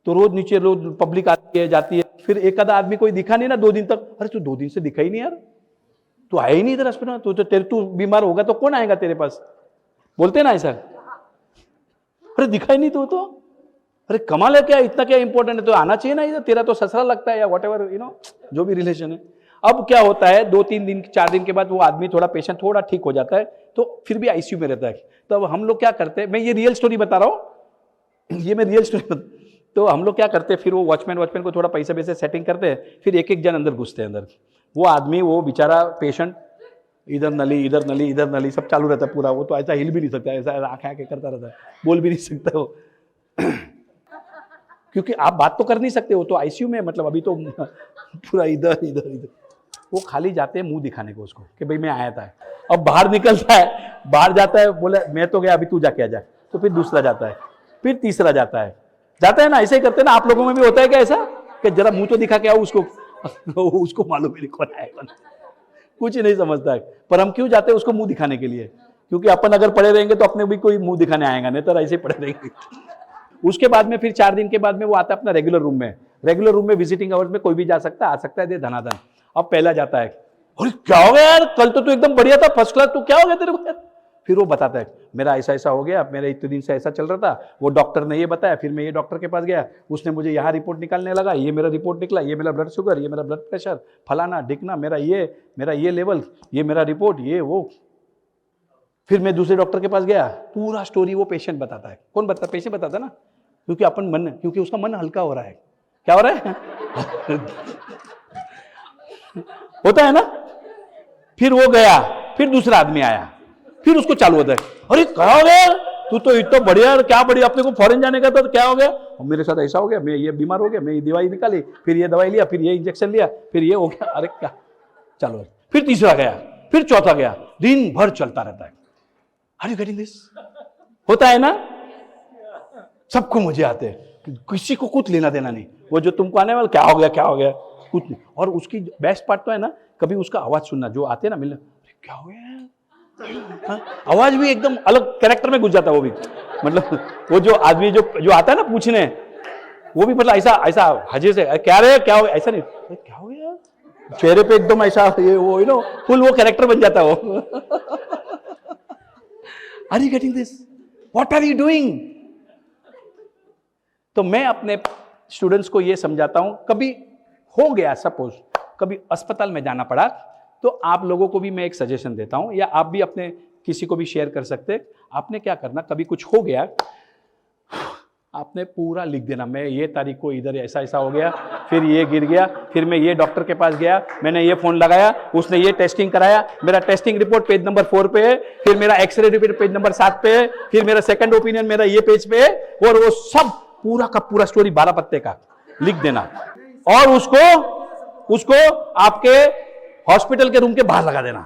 तो रोज नीचे रोज पब्लिक आती है जाती है, फिर एक आधा आदमी कोई दिखा नहीं ना 2 दिन तक, अरे तू 2 दिन से दिखा ही नहीं यार, तू आया ही नहीं इधर अस्पताल, तू बीमार होगा तो कौन आएगा तेरे पास, बोलते ना ऐसा, अरे दिखा ही नहीं तो अरे कमाल है क्या, इतना क्या इंपॉर्टेंट है, तो आना चाहिए ना इधर, तेरा तो ससुरा लगता है या वॉट एवर जो भी रिलेशन है। अब क्या होता है, 2-3 दिन 4 दिन के बाद वो आदमी थोड़ा पेशेंट थोड़ा ठीक हो जाता है, तो फिर भी आईसीयू में रहता है। तो अब हम लोग क्या करते हैं, मैं ये रियल स्टोरी बता रहा हूँ, ये मैं रियल स्टोरी तो हम लोग क्या करते हैं, फिर वो वॉचमैन को थोड़ा पैसे वैसे सेटिंग करते हैं, फिर एक जन अंदर घुसते हैं अंदर, वो आदमी वो बेचारा पेशेंट इधर नली इधर नली इधर नली सब चालू रहता है पूरा, वो तो ऐसा हिल भी नहीं सकता, ऐसा आंखें आंखें करता रहता है, बोल भी नहीं सकता वो क्योंकि आप बात तो कर नहीं सकते, वो तो आईसीयू में, मतलब अभी तो पूरा इधर इधर इधर, वो खाली जाते हैं मुंह दिखाने को उसको कि भाई मैं आया था। अब बाहर निकलता है, बाहर जाता है, बोले मैं तो गया, अभी तू जाके आ जा, तो फिर दूसरा जाता है, फिर तीसरा जाता है ना, ऐसे ही करते हैं ना, आप लोगों में भी होता है क्या ऐसा कि जरा मुंह तो दिखा के आओ उसको उसको मालूम है कौन है कौन, कुछ नहीं समझता है, पर हम क्यों जाते हैं उसको मुंह दिखाने के लिए, क्योंकि अपन अगर पड़े रहेंगे तो अपने भी कोई मुंह दिखाने आएगा नहीं, तो ऐसे पड़े रहेंगे। उसके बाद में फिर 4 दिन के बाद में वो आता है अपना रेगुलर रूम में विजिटिंग आवर्स में कोई भी जा सकता है, आ सकता है, दे धनाधन। अब पहला जाता है, अरे क्या हो गया यार, कल तो तू एकदम बढ़िया था, फर्स्ट क्लास, तू क्या हो गया तेरे को यार, फिर वो बताता है मेरा ऐसा ऐसा हो गया, मेरा इतने दिन से ऐसा चल रहा था, वो डॉक्टर ने ये बताया, फिर मैं ये डॉक्टर के पास गया, उसने मुझे यहाँ रिपोर्ट निकालने लगा, ये मेरा रिपोर्ट निकला, ये मेरा ब्लड शुगर, ये मेरा ब्लड प्रेशर, फलाना ढिकना, मेरा ये लेवल, ये मेरा रिपोर्ट, ये वो। फिर मैं दूसरे डॉक्टर के पास गया, पूरा स्टोरी वो पेशेंट बताता है, कौन बताता, पेशेंट बताता ना, क्योंकि उसका मन हल्का हो रहा है, क्या हो रहा है होता है ना। फिर वो गया, फिर दूसरा आदमी आया, फिर उसको चालू होता है, अरे क्या हो गया, तू तो इतना बढ़िया, क्या बढ़िया, अपने को फॉरेन जाने का था, तो क्या हो गया, और मेरे साथ ऐसा हो गया, मैं ये बीमार हो गया, मैं ये दवाई निकाली, फिर ये दवाई लिया, फिर ये इंजेक्शन लिया, फिर ये हो गया, अरे क्या, चलो फिर तीसरा गया, फिर चौथा गया, दिन भर चलता रहता है। Are you getting this? होता है ना, सबको मुझे आते हैं, किसी को कुछ लेना देना नहीं, वो जो तुमको आने वाला क्या हो गया कुछ नहीं। और उसकी बेस्ट पार्ट तो है ना, कभी उसका आवाज सुनना, जो आते हैं ना मिलने, क्या हो गया, हाँ? आवाज भी एकदम अलग कैरेक्टर में घुस जाता है वो भी, मतलब वो जो आदमी जो आता है ना पूछने, वो भी मतलब ऐसा हजे से क्या रे क्या हो, ऐसा नहीं क्या हो गया, चेहरे पे एकदम ऐसा ये वो फुल वो कैरेक्टर बन जाता है वो are you getting this, what are you doing? तो मैं अपने स्टूडेंट्स को ये समझाता हूं, कभी हो गया सपोज कभी अस्पताल में जाना पड़ा, तो आप लोगों को भी मैं एक सजेशन देता हूं, या आप भी अपने किसी को भी शेयर कर सकते हैं। आपने क्या करना, कभी कुछ हो गया, आपने पूरा लिख देना, मैं ये तारीख को इधर ऐसा ऐसा हो गया, फिर ये गिर गया, फिर मैं ये डॉक्टर के पास गया, मैंने ये फोन लगाया, उसने ये टेस्टिंग कराया, मेरा टेस्टिंग रिपोर्ट पेज नंबर 4 पे है, फिर मेरा एक्सरे रिपोर्ट पेज नंबर 7 पे है, फिर मेरा सेकंड ओपिनियन मेरा ये पेज पे है, और वो सब पूरा का पूरा स्टोरी 12 पत्ते का लिख देना, और उसको आपके हॉस्पिटल के रूम के बाहर लगा देना।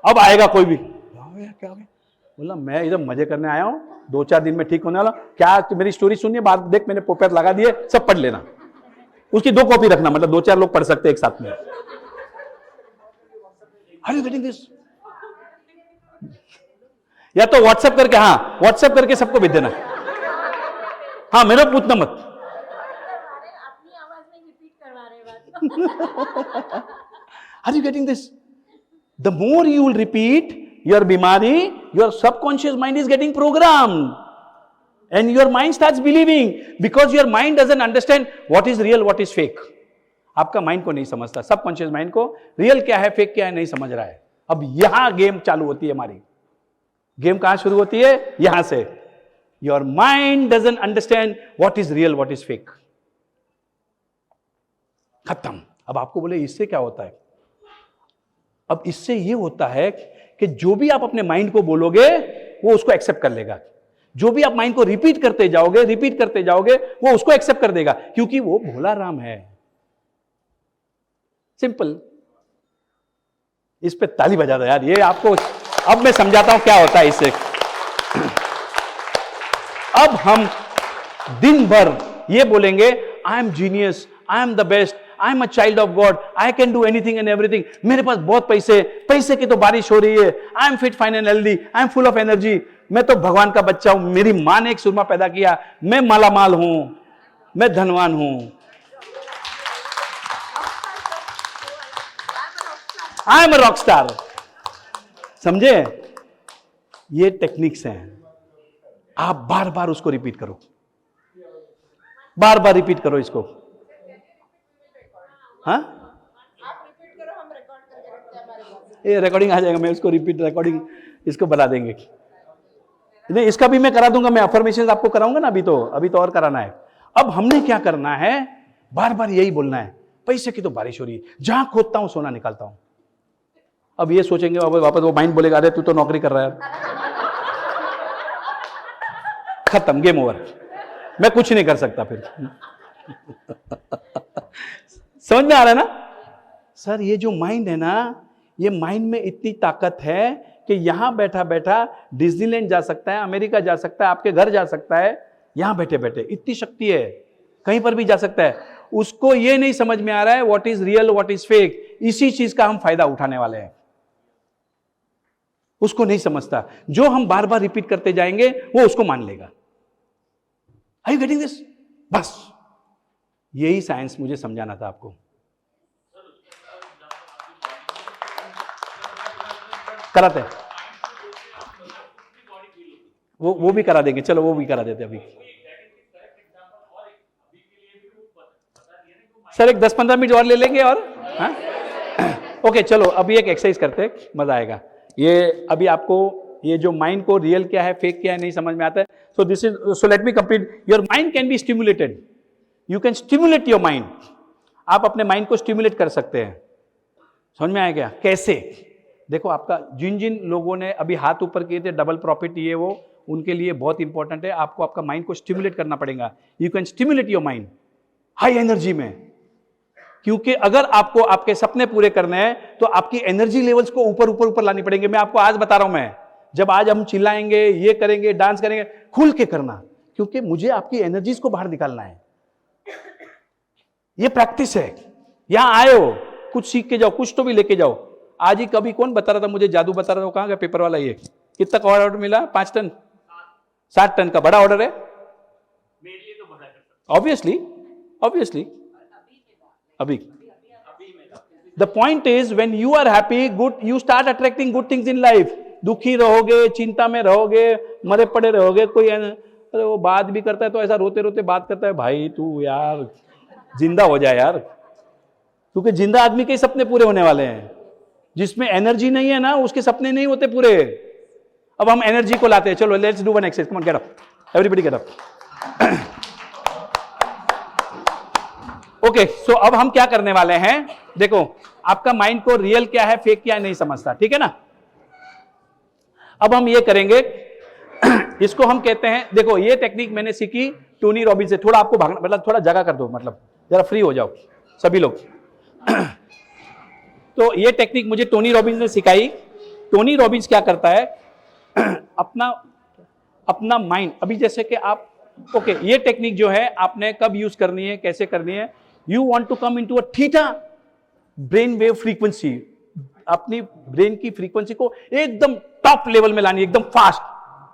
अब आएगा कोई भी, क्या हो गया, बोला मैं इधर मजे करने आया हूं, 2-4 दिन में ठीक होने वाला, क्या तो मेरी स्टोरी सुनिए, बाद देख मैंने पेपर लगा दिए, सब पढ़ लेना, उसकी 2 कॉपी रखना, मतलब 2-4 लोग पढ़ सकते हैं एक साथ में। Are you getting this? या तो व्हाट्सएप करके, हाँ व्हाट्सएप करके सबको भेज देना, हाँ मेरा पूछना मत अपनी आवाज में रिपीट करवा रहे बात Are you getting this? The more you will repeat your bimari, your subconscious mind is getting programmed, and your mind starts believing, because your mind doesn't understand what is real, what is fake. आपका mind को नहीं समझता, subconscious mind को real क्या है fake क्या है नहीं समझ रहा है। अब यहां गेम चालू होती है हमारी। गेम कहां शुरू होती है? यहां से। Your mind doesn't understand what is real what is fake. खत्म। अब आपको बोले इससे क्या होता है? अब इससे ये होता है कि जो भी आप अपने माइंड को बोलोगे वो उसको एक्सेप्ट कर लेगा। जो भी आप माइंड को रिपीट करते जाओगे वो उसको एक्सेप्ट कर देगा, क्योंकि वो भोला राम है। सिंपल। इस पे ताली बजा दो यार, ये आपको अब मैं समझाता हूं क्या होता है इससे। अब हम दिन भर ये बोलेंगे I am genius, I am the best, I am a child of God, I can do anything and everything, मेरे पास बहुत पैसे, पैसे की तो बारिश हो रही है, I am fit fine and healthy, I am full of energy, मैं तो भगवान का बच्चा हूं, मेरी मां ने एक सुरमा पैदा किया, मैं मालामाल हूं, मैं धनवान हूं, I am a rock star. समझे? ये टेक्निक्स हैं, आप बार बार उसको रिपीट करो, बार बार रिपीट करो इसको। हाँ, आप रिपीट करो, हम रिकॉर्ड करके रखते हैं हमारे पास। ये रिकॉर्डिंग आ जाएगा, मैं उसको रिपीट रिकॉर्डिंग इसको बना देंगे। नहीं, इसका भी मैं करा दूंगा, मैं अफर्मेशन आपको कराऊंगा ना, अभी तो और कराना है। अब हमने क्या करना है, बार बार यही बोलना है, पैसे की तो बारिश हो रही है, जहां खोदता हूं सोना निकालता हूं। अब ये सोचेंगे वापस वो माइंड बोलेगा, अरे तू तो नौकरी कर रहा है, खत्म, गेम ओवर, मैं कुछ नहीं कर सकता फिर। समझ में आ रहा है ना सर? ये जो माइंड है ना, ये माइंड में इतनी ताकत है कि यहां बैठा बैठा डिज्नीलैंड जा सकता है, अमेरिका जा सकता है, आपके घर जा सकता है, यहां बैठे बैठे इतनी शक्ति है, कहीं पर भी जा सकता है। उसको ये नहीं समझ में आ रहा है what is real what is fake, इसी चीज का हम फायदा उठाने वाले हैं, उसको नहीं समझता। जो हम बार बार रिपीट करते जाएंगे वो उसको मान लेगा। Are you getting this? बस यही साइंस मुझे समझाना था आपको। कराते हैं वो भी करा देंगे, चलो वो भी करा देते अभी। सर एक 10-15 मिनट और ले लेंगे और हाँ ओके चलो अभी एक एक्सरसाइज करते हैं, मजा आएगा। ये अभी आपको ये जो माइंड को रियल क्या है फेक क्या है नहीं समझ में आता है। सो this is, so let me complete. Your mind can be stimulated, you can stimulate your mind. आप अपने माइंड को स्टिमुलेट कर सकते हैं। समझ में आया क्या? कैसे? देखो आपका जिन जिन लोगों ने अभी हाथ ऊपर किए थे, डबल प्रॉफिट ये वो, उनके लिए बहुत इंपॉर्टेंट है। आपको आपका माइंड को स्टिमुलेट करना पड़ेगा। You can stimulate your mind high energy में, क्योंकि अगर आपको आपके सपने पूरे करने हैं तो आपकी एनर्जी लेवल्स को ऊपर ऊपर ऊपर लानी पड़ेंगे। मैं आपको आज बता रहा हूं, मैं जब आज हम चिल्लाएंगे, ये करेंगे, डांस करेंगे, खुल के करना, क्योंकि मुझे आपकी एनर्जीज को बाहर निकालना है। ये प्रैक्टिस है। यहां आए हो, कुछ सीख के जाओ, कुछ तो भी लेके जाओ। आज ही कभी कौन बता रहा था मुझे, जादू बता रहा था, कहां गया पेपर वाला? ये कितना का ऑर्डर मिला? 5 टन 7 टन का बड़ा ऑर्डर है मेरे लिए तो बड़ा है। ऑब्वियसली अभी the point is when you are happy, good, you start attracting good things in life. दुखी रहोगे, चिंता में रहोगे, मरे पड़े रहोगे, कोई अरे वो बात भी करता है तो ऐसा रोते रोते बात करता है, भाई तू यार जिंदा हो जाए यार, क्योंकि जिंदा आदमी के सपने पूरे होने वाले हैं। जिसमें एनर्जी नहीं है ना, उसके सपने नहीं होते पूरे। अब हम एनर्जी को लाते हैं। चलो let's do one exercise, come on, get up, everybody get up. Okay, so अब हम क्या करने वाले हैं, देखो आपका माइंड को रियल क्या है फेक क्या है नहीं समझता, ठीक है ना। अब हम ये करेंगे, इसको हम कहते हैं, देखो ये टेक्निक मैंने सीखी टोनी रॉबिन्स से। थोड़ा आपको भागना, मतलब थोड़ा जगह कर दो, मतलब जरा फ्री हो जाओ सभी लोग। तो ये टेक्निक मुझे टोनी रॉबिन्स ने सिखाई। टोनी रॉबिन्स क्या करता है, अपना माइंड, अभी जैसे कि आप ओके, ये टेक्निक जो है आपने कब यूज करनी है, कैसे करनी है। You want to come into a theta brain wave frequency, अपनी ब्रेन की फ्रीक्वेंसी को एकदम टॉप लेवल में लानी, एकदम फास्ट।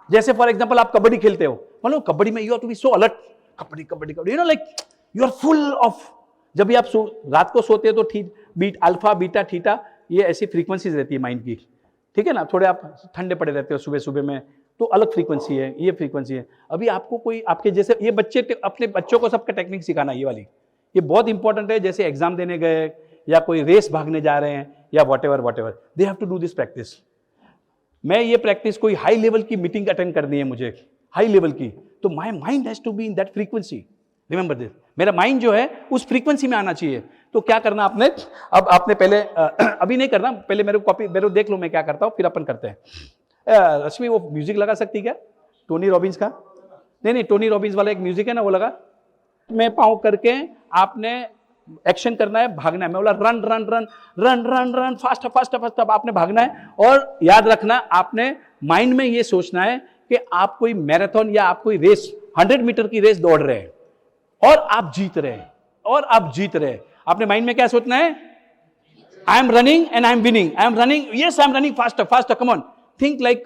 जैसे फॉर एग्जांपल आप कबड्डी खेलते हो, मतलब कबड्डी में you have to be so alert, kabaddi kabaddi kabaddi, you know like you are full of. जब भी आप रात को सोते हो तो बीट अल्फा बीटा थीटा, ये ऐसी फ्रीक्वेंसीज रहती है माइंड की, ठीक है ना। थोड़े आप ठंडे पड़े रहते हो सुबह सुबह में, तो अलग फ्रीक्वेंसी है, ये फ्रीक्वेंसी है। अभी आपको कोई आपके जैसे ये बच्चे, अपने बच्चों को सबका टेक्निक सिखाना, ये वाली ये बहुत इंपॉर्टेंट है। जैसे एग्जाम देने गए या कोई रेस भागने जा रहे हैं या whatever they have to do this practice. मैं ये प्रैक्टिस, कोई हाई लेवल की मीटिंग अटेंड करनी है मुझे, हाई लेवल की, तो my mind has to be in that frequency. Remember this, मेरा माइंड जो है उस फ्रीक्वेंसी में आना चाहिए। तो क्या करना आपने, अब आपने पहले अभी नहीं करना, पहले मेरे को कॉपी, मेरे को देख लो मैं क्या करता हूँ, फिर अपन करते हैं। रश्मि वो म्यूजिक लगा सकती क्या टोनी रॉबिन्स का? नहीं, टोनी रॉबिन्स वाला एक म्यूजिक है ना, वो लगा। मैं पाँव करके आपने एक्शन करना है, भागना है। मैं बोला run run run run run run, fast fast fast, आपने भागना है। और याद रखना, आपने माइंड में ये सोचना है कि आप कोई मैराथन या आप कोई रेस 100 मीटर की रेस दौड़ रहे हैं और आप जीत रहे हैं। और आप जीत रहे हैं। आपने माइंड में क्या सोचना है? I am running and I am winning, I am running, yes I am running faster faster, come on, think like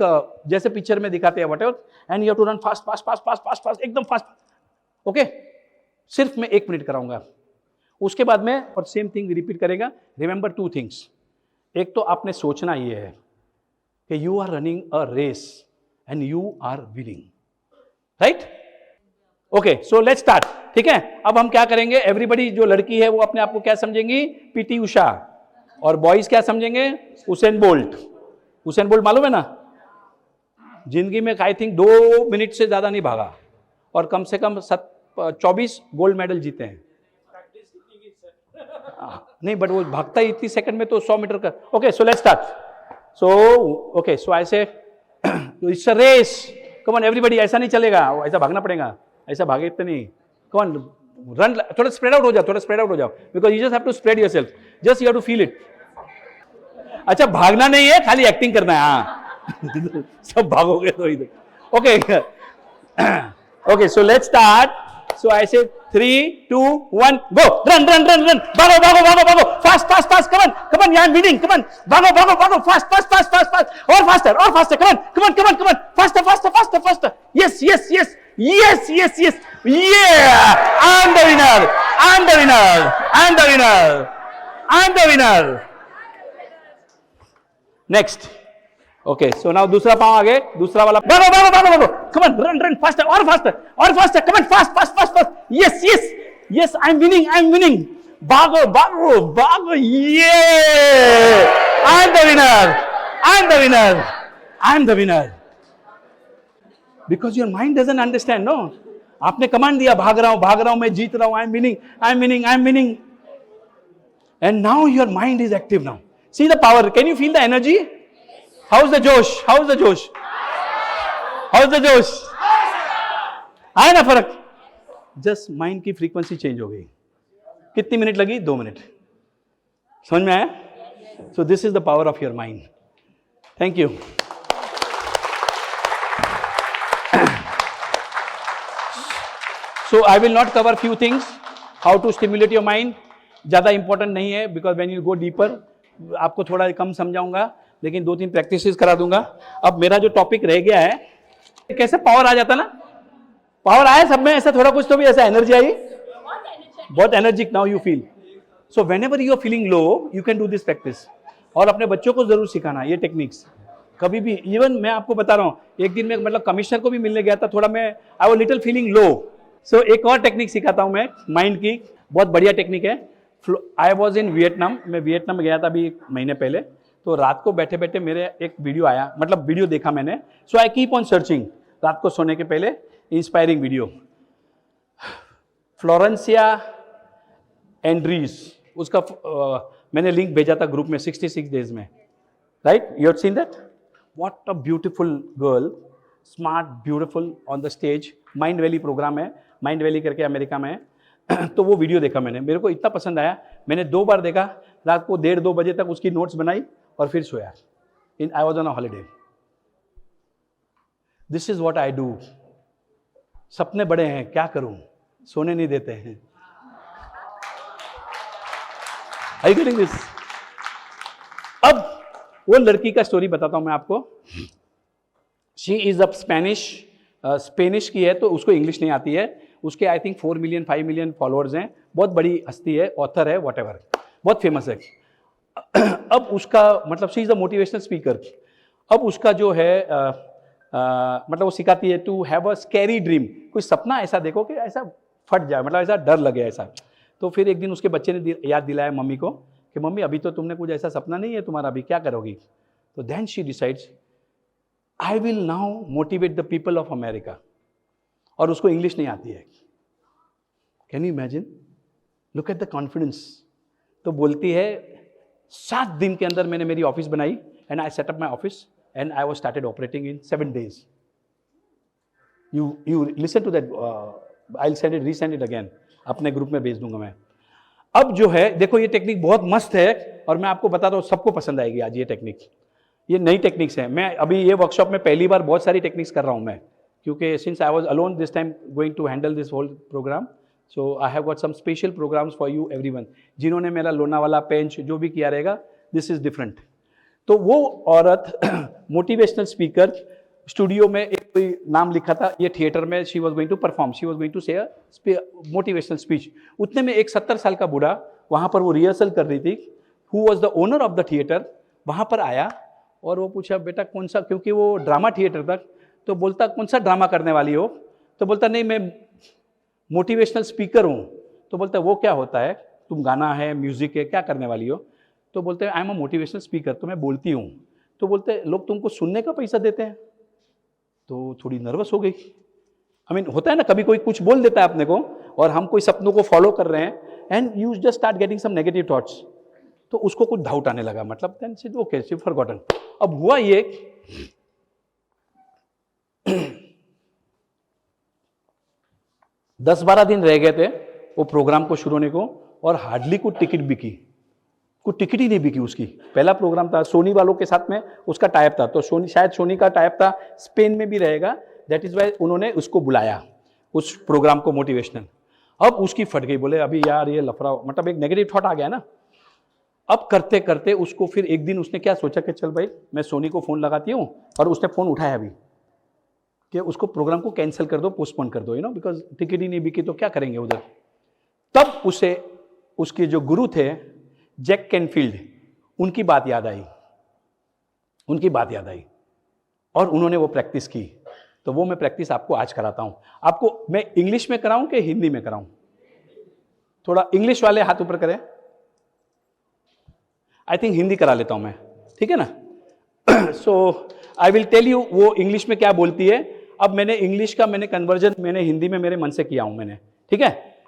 जैसे पिक्चर में दिखाते हैं whatever, and you have to run fast fast fast fast fast fast, एकदम fast. Okay, सिर्फ मैं 1 minute कराऊंगा, उसके बाद में और सेम थिंग रिपीट करेगा। Remember 2 things. एक तो आपने सोचना ये है कि you are running a race and you are winning, right? Okay, so let's start. ठीक है, अब हम क्या करेंगे, एवरीबडी, जो लड़की है वो अपने आप को क्या समझेंगी? पीटी उषा, और बॉयज क्या समझेंगे? Usain bolt. उसेन बोल्ट मालूम है ना, जिंदगी में आई थिंक 2 मिनट से ज्यादा नहीं भागा और कम से कम 24 गोल्ड मेडल जीते हैं। नहीं, बट वो भागता ही इतनी सेकंड में, तो 100 मीटर का। Okay, so let's start. So okay, so I say it's a race, come on everybody, ऐसा नहीं चलेगा, ऐसा भागना पड़ेगा, ऐसा भागे इतने नहीं, कम ऑन रन, थोड़ा स्प्रेड आउट हो जाओ, थोड़ा स्प्रेड आउट हो जाओ, because you just have to spread yourself, just you have to feel it. अच्छा, भागना नहीं है, खाली एक्टिंग करना है। हाँ सब भागोगे तो इधर। Okay okay, so let's start. So I say 3, 2, 1, go! Run, run, run, run! Bago, bago, bago, bago! Fast, fast, fast! Come on, come on! Yeah, I'm winning! Come on! Bago, bago, bago! Fast, fast, fast, fast, fast! Or faster, or faster! Come on, come on, come on, come on! Faster, faster, faster, faster! Yes, yes, yes, yes, yes, yes! Yeah! I'm the winner! I'm the winner! I'm the winner! I'm the winner! Next. Okay, so now दूसरा पांव आगे, दूसरा वाला, भागो भागो भागो भागो, come on, run run, faster और फास्टर और faster, come on, fast fast fast fast, yes yes yes, I am winning, I am winning, भागो भागो भागो, ये I am the winner, I am the winner, I am the winner, because your mind doesn't understand. No, आपने command दिया, भाग रहा हूं, मैं जीत रहा हूं, आई am winning, I am winning, I am winning, and now your mind is active now. See the power, can you feel the energy? How's the Josh? How's the Josh? How's the Josh? आया ना फर्क? Just mind की frequency change हो गई। कितनी minute लगी? 2 minute. समझ में आया? So this is the power of your mind. Thank you. So I will not cover few things, how to stimulate your mind, ज्यादा इंपॉर्टेंट नहीं है, because when you go deeper आपको थोड़ा कम समझाऊंगा, लेकिन 2-3 प्रैक्टिसेस करा दूंगा। अब मेरा जो टॉपिक रह गया है, कैसे पावर आ जाता ना, पावर आया सब में, ऐसा थोड़ा कुछ तो भी ऐसा एनर्जी आई, बहुत energetic now you feel. So whenever you are feeling low, you can do this practice, और अपने बच्चों को जरूर सिखाना ये टेक्निक्स। कभी भी, इवन मैं आपको बता रहा हूँ, एक दिन में मतलब कमिश्नर को भी मिलने गया था, थोड़ा मैं I was little feeling low, so एक और टेक्निक सिखाता हूँ मैं माइंड की, बहुत बढ़िया टेक्निक है। आई वॉज इन वियतनाम, मैं वियतनाम गया था अभी 1 महीने पहले, तो रात को बैठे बैठे मेरे एक वीडियो आया, मतलब वीडियो देखा मैंने, सो आई कीप ऑन सर्चिंग रात को सोने के पहले इंस्पायरिंग वीडियो। फ्लोरेंसिया एंड्रीज, उसका मैंने लिंक भेजा था ग्रुप में 66 डेज में, right? You have seen that? What a beautiful girl, smart, beautiful on the stage. Mindvalley program है, माइंड वैली करके अमेरिका में है। तो वो वीडियो देखा मैंने, मेरे को इतना पसंद आया, मैंने 2 बार देखा, रात को 1:30-2 बजे तक उसकी नोट्स बनाई और फिर सोया। I was on a holiday. This is what I do. सपने बड़े हैं, क्या करूं, सोने नहीं देते हैं। Are you getting this? अब वो लड़की का स्टोरी बताता हूं मैं आपको। शी इज अ स्पेनिश की है, तो उसको इंग्लिश नहीं आती है। उसके I think 4 million 5 million followers हैं, बहुत बड़ी हस्ती है, ऑथर है, व्हाटएवर, बहुत फेमस है। अब उसका मतलब she is a motivational speaker. अब उसका जो है मतलब वो सिखाती है to have a scary dream, कोई सपना ऐसा देखो कि ऐसा फट जाए, मतलब ऐसा डर लगे ऐसा। तो फिर एक दिन उसके बच्चे ने याद दिलाया मम्मी को कि मम्मी अभी तो तुमने कुछ ऐसा सपना नहीं है तुम्हारा, अभी क्या करोगी? तो then she decides I will now motivate the people of America. और उसको इंग्लिश नहीं आती है। Can you imagine? Look at the confidence. तो बोलती है 7 दिन के अंदर मैंने मेरी ऑफिस बनाई, and I set up my office and I was started operating in 7 days। You listen to that, I will send it, resend it again, अपने ग्रुप में भेज दूंगा मैं। अब जो है देखो, ये टेक्निक बहुत मस्त है, और मैं आपको बताता हूँ सबको पसंद आएगी आज ये टेक्निक। ये नई टेक्निक्स है। मैं अभी ये वर्कशॉप में पहली बार बहुत सारी टेक्निक्स कर रहा हूँ मैं, क्योंकि since I was alone this time going to handle this whole program, so I have got some special programs for you everyone. जिन्होंने मेरा लोनावाला पेंच जो भी किया रहेगा, दिस इज डिफरेंट. तो वो औरत मोटिवेशनल स्पीकर, स्टूडियो में एक कोई नाम लिखा था, ये थिएटर में she was going to perform, she was going to say motivational speech. उतने में एक 70 साल का बूढ़ा वहाँ पर वो रिहर्सल कर रही थी, who was the owner of the theatre, वहाँ पर आया और वो पूछा बेटा कौन सा, क्योंकि वो ड्रामा थिएटर था, तो बोलता कौन सा ड्रामा करने वाली हो, तो बोलता नहीं मैं मोटिवेशनल स्पीकर हूँ. तो बोलता वो क्या होता है, तुम गाना है, म्यूजिक है, क्या करने वाली हो. तो बोलते हैं I am a motivational speaker, तो मैं बोलती हूँ. तो बोलते हैं लोग तुमको सुनने का पैसा देते हैं. तो थोड़ी नर्वस हो गई. आई मीन होता है ना, कभी कोई कुछ बोल देता है अपने को और हम कोई सपनों को फॉलो कर रहे हैं and you just start getting some negative thoughts. तो उसको कुछ डाउट आने लगा, मतलब then she okay she forgotten. अब हुआ ये 10-12 दिन रह गए थे वो प्रोग्राम को शुरू होने को और हार्डली कुछ टिकट बिकी, कुछ टिकट ही नहीं बिकी उसकी. पहला प्रोग्राम था, सोनी वालों के साथ में उसका टाइप था, तो सोनी, शायद सोनी का टाइप था, स्पेन में भी रहेगा, दैट इज वाई उन्होंने उसको बुलाया उस प्रोग्राम को मोटिवेशनल. अब उसकी फट गई, बोले अभी यार ये लफड़ा, मतलब एक नेगेटिव थॉट आ गया ना. अब करते करते उसको फिर एक दिन उसने क्या सोचा कि चल भाई मैं सोनी को फ़ोन लगाती हूँ, और उसने फ़ोन उठाया अभी कि उसको प्रोग्राम को कैंसिल कर दो, पोस्टपोन कर दो, यू नो, बिकॉज टिकट ही नहीं बिकी तो क्या करेंगे उधर. तब उसे उसके जो गुरु थे जैक कैनफील्ड, उनकी बात याद आई, उनकी बात याद आई और उन्होंने वो प्रैक्टिस की. तो वो मैं प्रैक्टिस आपको आज कराता हूँ. आपको मैं इंग्लिश में कराऊँ कि हिंदी में कराऊँ? थोड़ा इंग्लिश वाले हाथ ऊपर करें. आई थिंक हिंदी करा लेता हूँ मैं, ठीक है ना. सो आई विल टेल यू वो इंग्लिश में क्या बोलती है. अब मैंने इंग्लिश का कन्वर्जन मैंने हिंदी में मेरे मन से किया हूँ मैंने, ठीक है,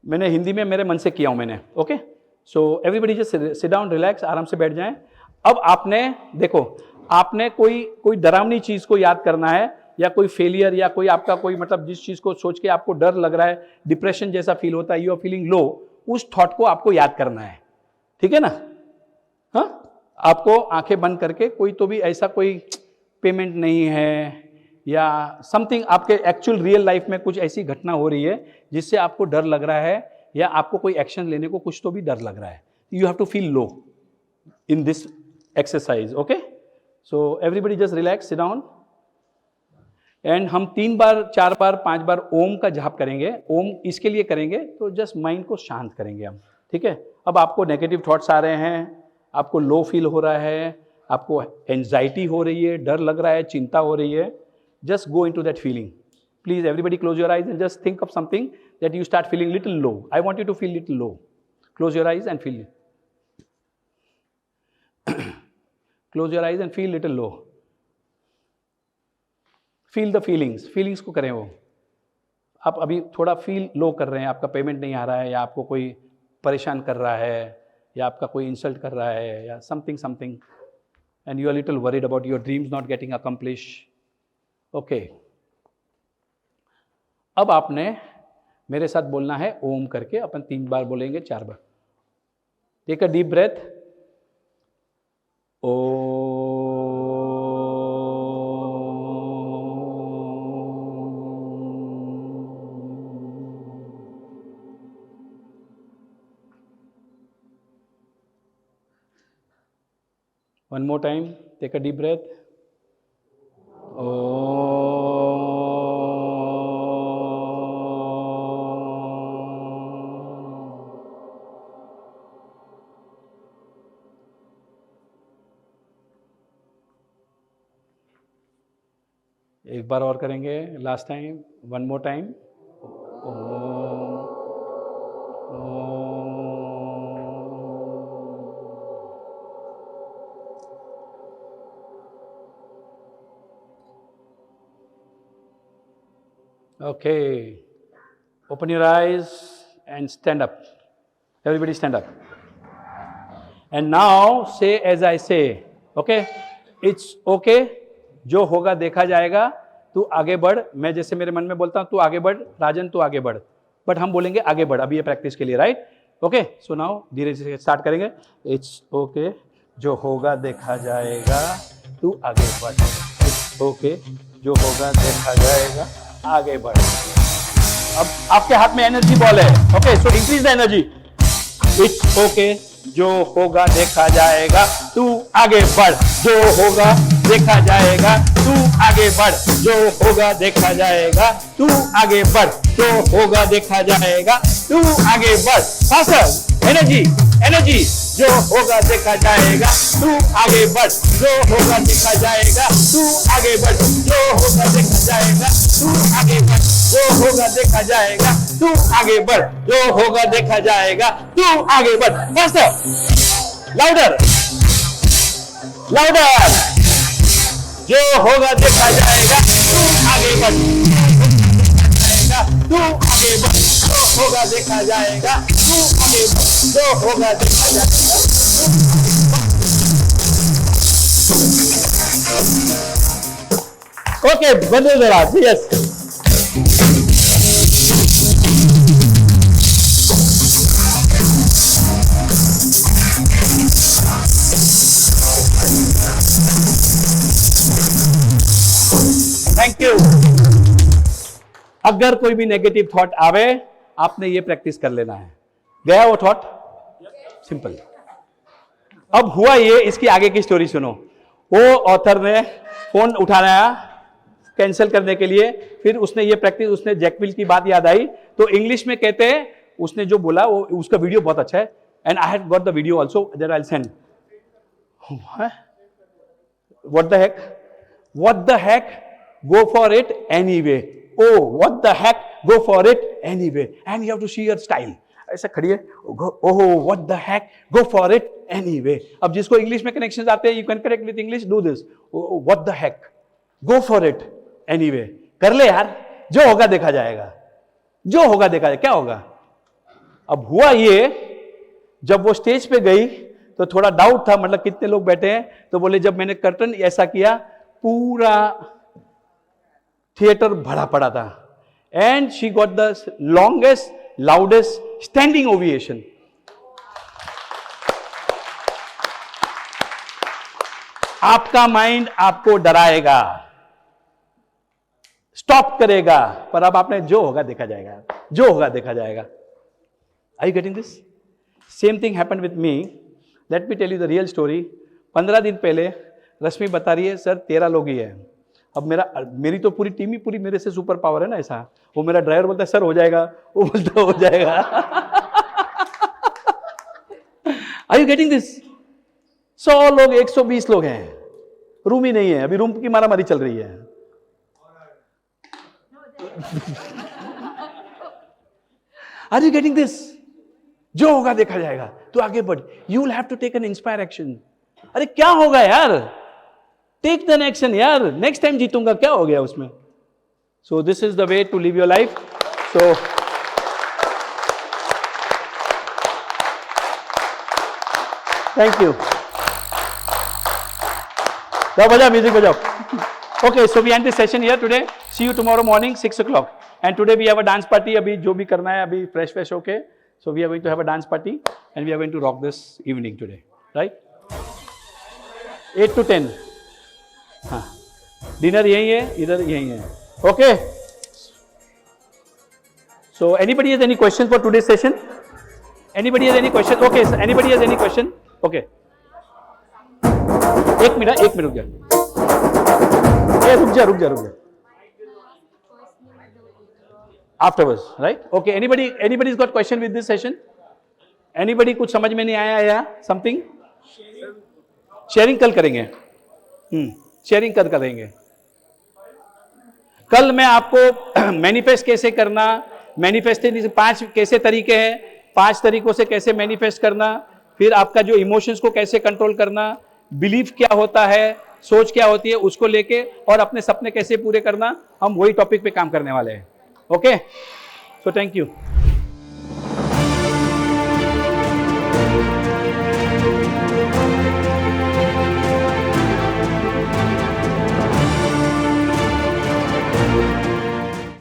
मैंने हिंदी में मेरे मन से किया हूँ मैंने. Okay, so everybody just sit down, relax, आराम से बैठ जाएं. अब आपने देखो, आपने कोई डरावनी चीज़ को याद करना है, या कोई फेलियर, या कोई आपका कोई मतलब जिस चीज़ को सोच के आपको डर लग रहा है, डिप्रेशन जैसा फील होता है, यू आर फीलिंग लो, उस थॉट को आपको याद करना है, ठीक है ना. हाँ, आपको आंखें बंद करके, कोई तो भी ऐसा कोई पेमेंट नहीं है या समथिंग आपके एक्चुअल रियल लाइफ में कुछ ऐसी घटना हो रही है जिससे आपको डर लग रहा है, या आपको कोई एक्शन लेने को कुछ तो भी डर लग रहा है. You have to feel low in this exercise. Okay, so everybody just relax, sit down, and हम 3 बार 4 बार 5 बार ओम का जाप करेंगे. ओम इसके लिए करेंगे तो जस्ट माइंड को शांत करेंगे हम, ठीक है. अब आपको नेगेटिव थॉट्स आ रहे हैं, आपको लो फील हो रहा है, आपको एंजाइटी हो रही है, डर लग रहा है, चिंता हो रही है, just go into that feeling. Please everybody close your eyes and just think of something that you start feeling little low. I want you to feel little low. Close your eyes and feel close your eyes and feel little low. Feel the feelings. Feelings को करें वो. आप अभी थोड़ा feel low कर रहे हैं, आपका पेमेंट नहीं आ रहा है, या आपको कोई परेशान कर रहा है, या आपका कोई इंसल्ट कर रहा है, या something and you are little worried about your dreams not getting accomplished. Okay, अब आपने मेरे साथ बोलना है ओम करके. अपन 3 बार बोलेंगे, 4 बार. Take a deep breath. Oh, one more time, take a deep breath. एक बार और करेंगे, last time, one more time. Okay, open your eyes and stand up. Everybody stand up. And now say as I say. Okay, it's okay. जो होगा देखा जाएगा. तू आगे बढ़. मैं जैसे मेरे मन में बोलता हूँ तू आगे बढ़, राजन तू आगे बढ़, बट हम बोलेंगे आगे बढ़ अभी ये प्रैक्टिस के लिए, राइट. ओके, सो नाउ धीरे धीरे स्टार्ट करेंगे. इट्स ओके, जो होगा देखा जाएगा, तू आगे बढ़. इट्स ओके, जो होगा देखा जाएगा, आगे बढ़. अब आपके हाथ में एनर्जी बॉल है. Okay, so increase the energy. It's okay, जो होगा देखा जाएगा, तू आगे बढ़. जो होगा देखा जाएगा, तू आगे बढ़. जो होगा देखा जाएगा, तू आगे बढ़. जो होगा देखा जाएगा, तू आगे बढ़. Faster, energy, energy. जो होगा देखा जाएगा, तू आगे बढ़. जो होगा देखा जाएगा, तू आगे बढ़. जो होगा देखा जाएगा, तू आगे बढ़. जो होगा देखा जाएगा, तू आगे बढ़. जो होगा देखा जाएगा, तू आगे बढ़. Faster, louder, louder. जो होगा देखा जाएगा, तू आगे बढ़. तू आगे बढ़. जो होगा देखा जाएगा, तू आगे बढ़. जो होगा देखा जाएगा. ओके, बंदे जरा. यस. Thank you. अगर कोई भी नेगेटिव थॉट आवे, आपने ये प्रैक्टिस कर लेना है. गया वो थॉट? सिंपल. अब हुआ ये, इसकी आगे की स्टोरी सुनो. वो ऑथर ने फोन उठाया कैंसिल करने के लिए. फिर उसने ये प्रैक्टिस, उसने जैकविल की बात याद आई तो इंग्लिश में कहते हैं, उसने जो बोला वो, उसका वीडियो बहुत अच्छा है. And I had got the video also, there I will send. What the heck, what the heck, go for it anyway. Oh, what the heck, go for it anyway. And you have to see your style. ऐसा खड़ी है. Oh, what the heck, go for it anyway. अब जिसको English में connections आते हैं, you can connect with English, do this. Oh, what the heck, go for it anyway. कर ले यार, जो होगा देखा जाएगा. जो होगा देखा जाएगा. क्या होगा? अब हुआ ये, जब वो स्टेज पे गई तो थोड़ा डाउट था, मतलब कितने लोग बैठे हैं. तो बोले जब मैंने कर्टन ऐसा किया, पूरा थिएटर भरा पड़ा था. And she got the longest, loudest standing ovation. आपका माइंड आपको डराएगा, स्टॉप करेगा, पर अब आपने जो होगा देखा जाएगा, जो होगा देखा जाएगा. Are you getting this? Same thing happened with me. Let me tell you the real story. 15 दिन पहले रश्मि बता रही है, सर 13 लोग ही है. अब मेरी तो पूरी टीम ही पूरी मेरे से सुपर पावर है ना. ऐसा वो मेरा ड्राइवर बोलता है सर हो जाएगा, वो बोलता हो जाएगा. Are you getting this? 100 लोग, 120 लोग हैं, रूम ही नहीं है. अभी रूम की मारामारी चल रही है. Are you getting this? जो होगा देखा जाएगा, तो आगे बढ़. You will have to take an inspire action. अरे क्या होगा यार, टेक द एक्शन यार. नेक्स्ट टाइम जीतूंगा, क्या हो गया उसमें? So this is the way to live your life. So thank you. जाओ बजाओ, म्यूजिक बजाओ. Okay, so we end this session here today. See you tomorrow morning 6 o'clock. And today we have a dance party. अभी जो भी करना है, अभी fresh होके. So we are going to have a dance party and we are going to rock this evening today, right? 8 to 10. हाँ, dinner यही है, इधर यही है. Okay, so anybody has any question for today session? Anybody has any question? Okay, anybody has any question? Okay, एक minute रुक जा. रुक जा. Afterwards, right? Okay, anybody's got question with this session? Anybody कुछ समझ में नहीं आया या something? शेयरिंग कल करेंगे. शेयरिंग कल करेंगे. कल मैं आपको मैनिफेस्ट कैसे करना, मैनिफेस्टेशन 5 कैसे तरीके हैं, 5 तरीकों से कैसे मैनिफेस्ट करना, फिर आपका जो इमोशंस को कैसे कंट्रोल करना, बिलीफ क्या होता है, सोच क्या होती है, उसको लेके और अपने सपने कैसे पूरे करना, हम वही टॉपिक पे काम करने वाले हैं. Okay, so thank you.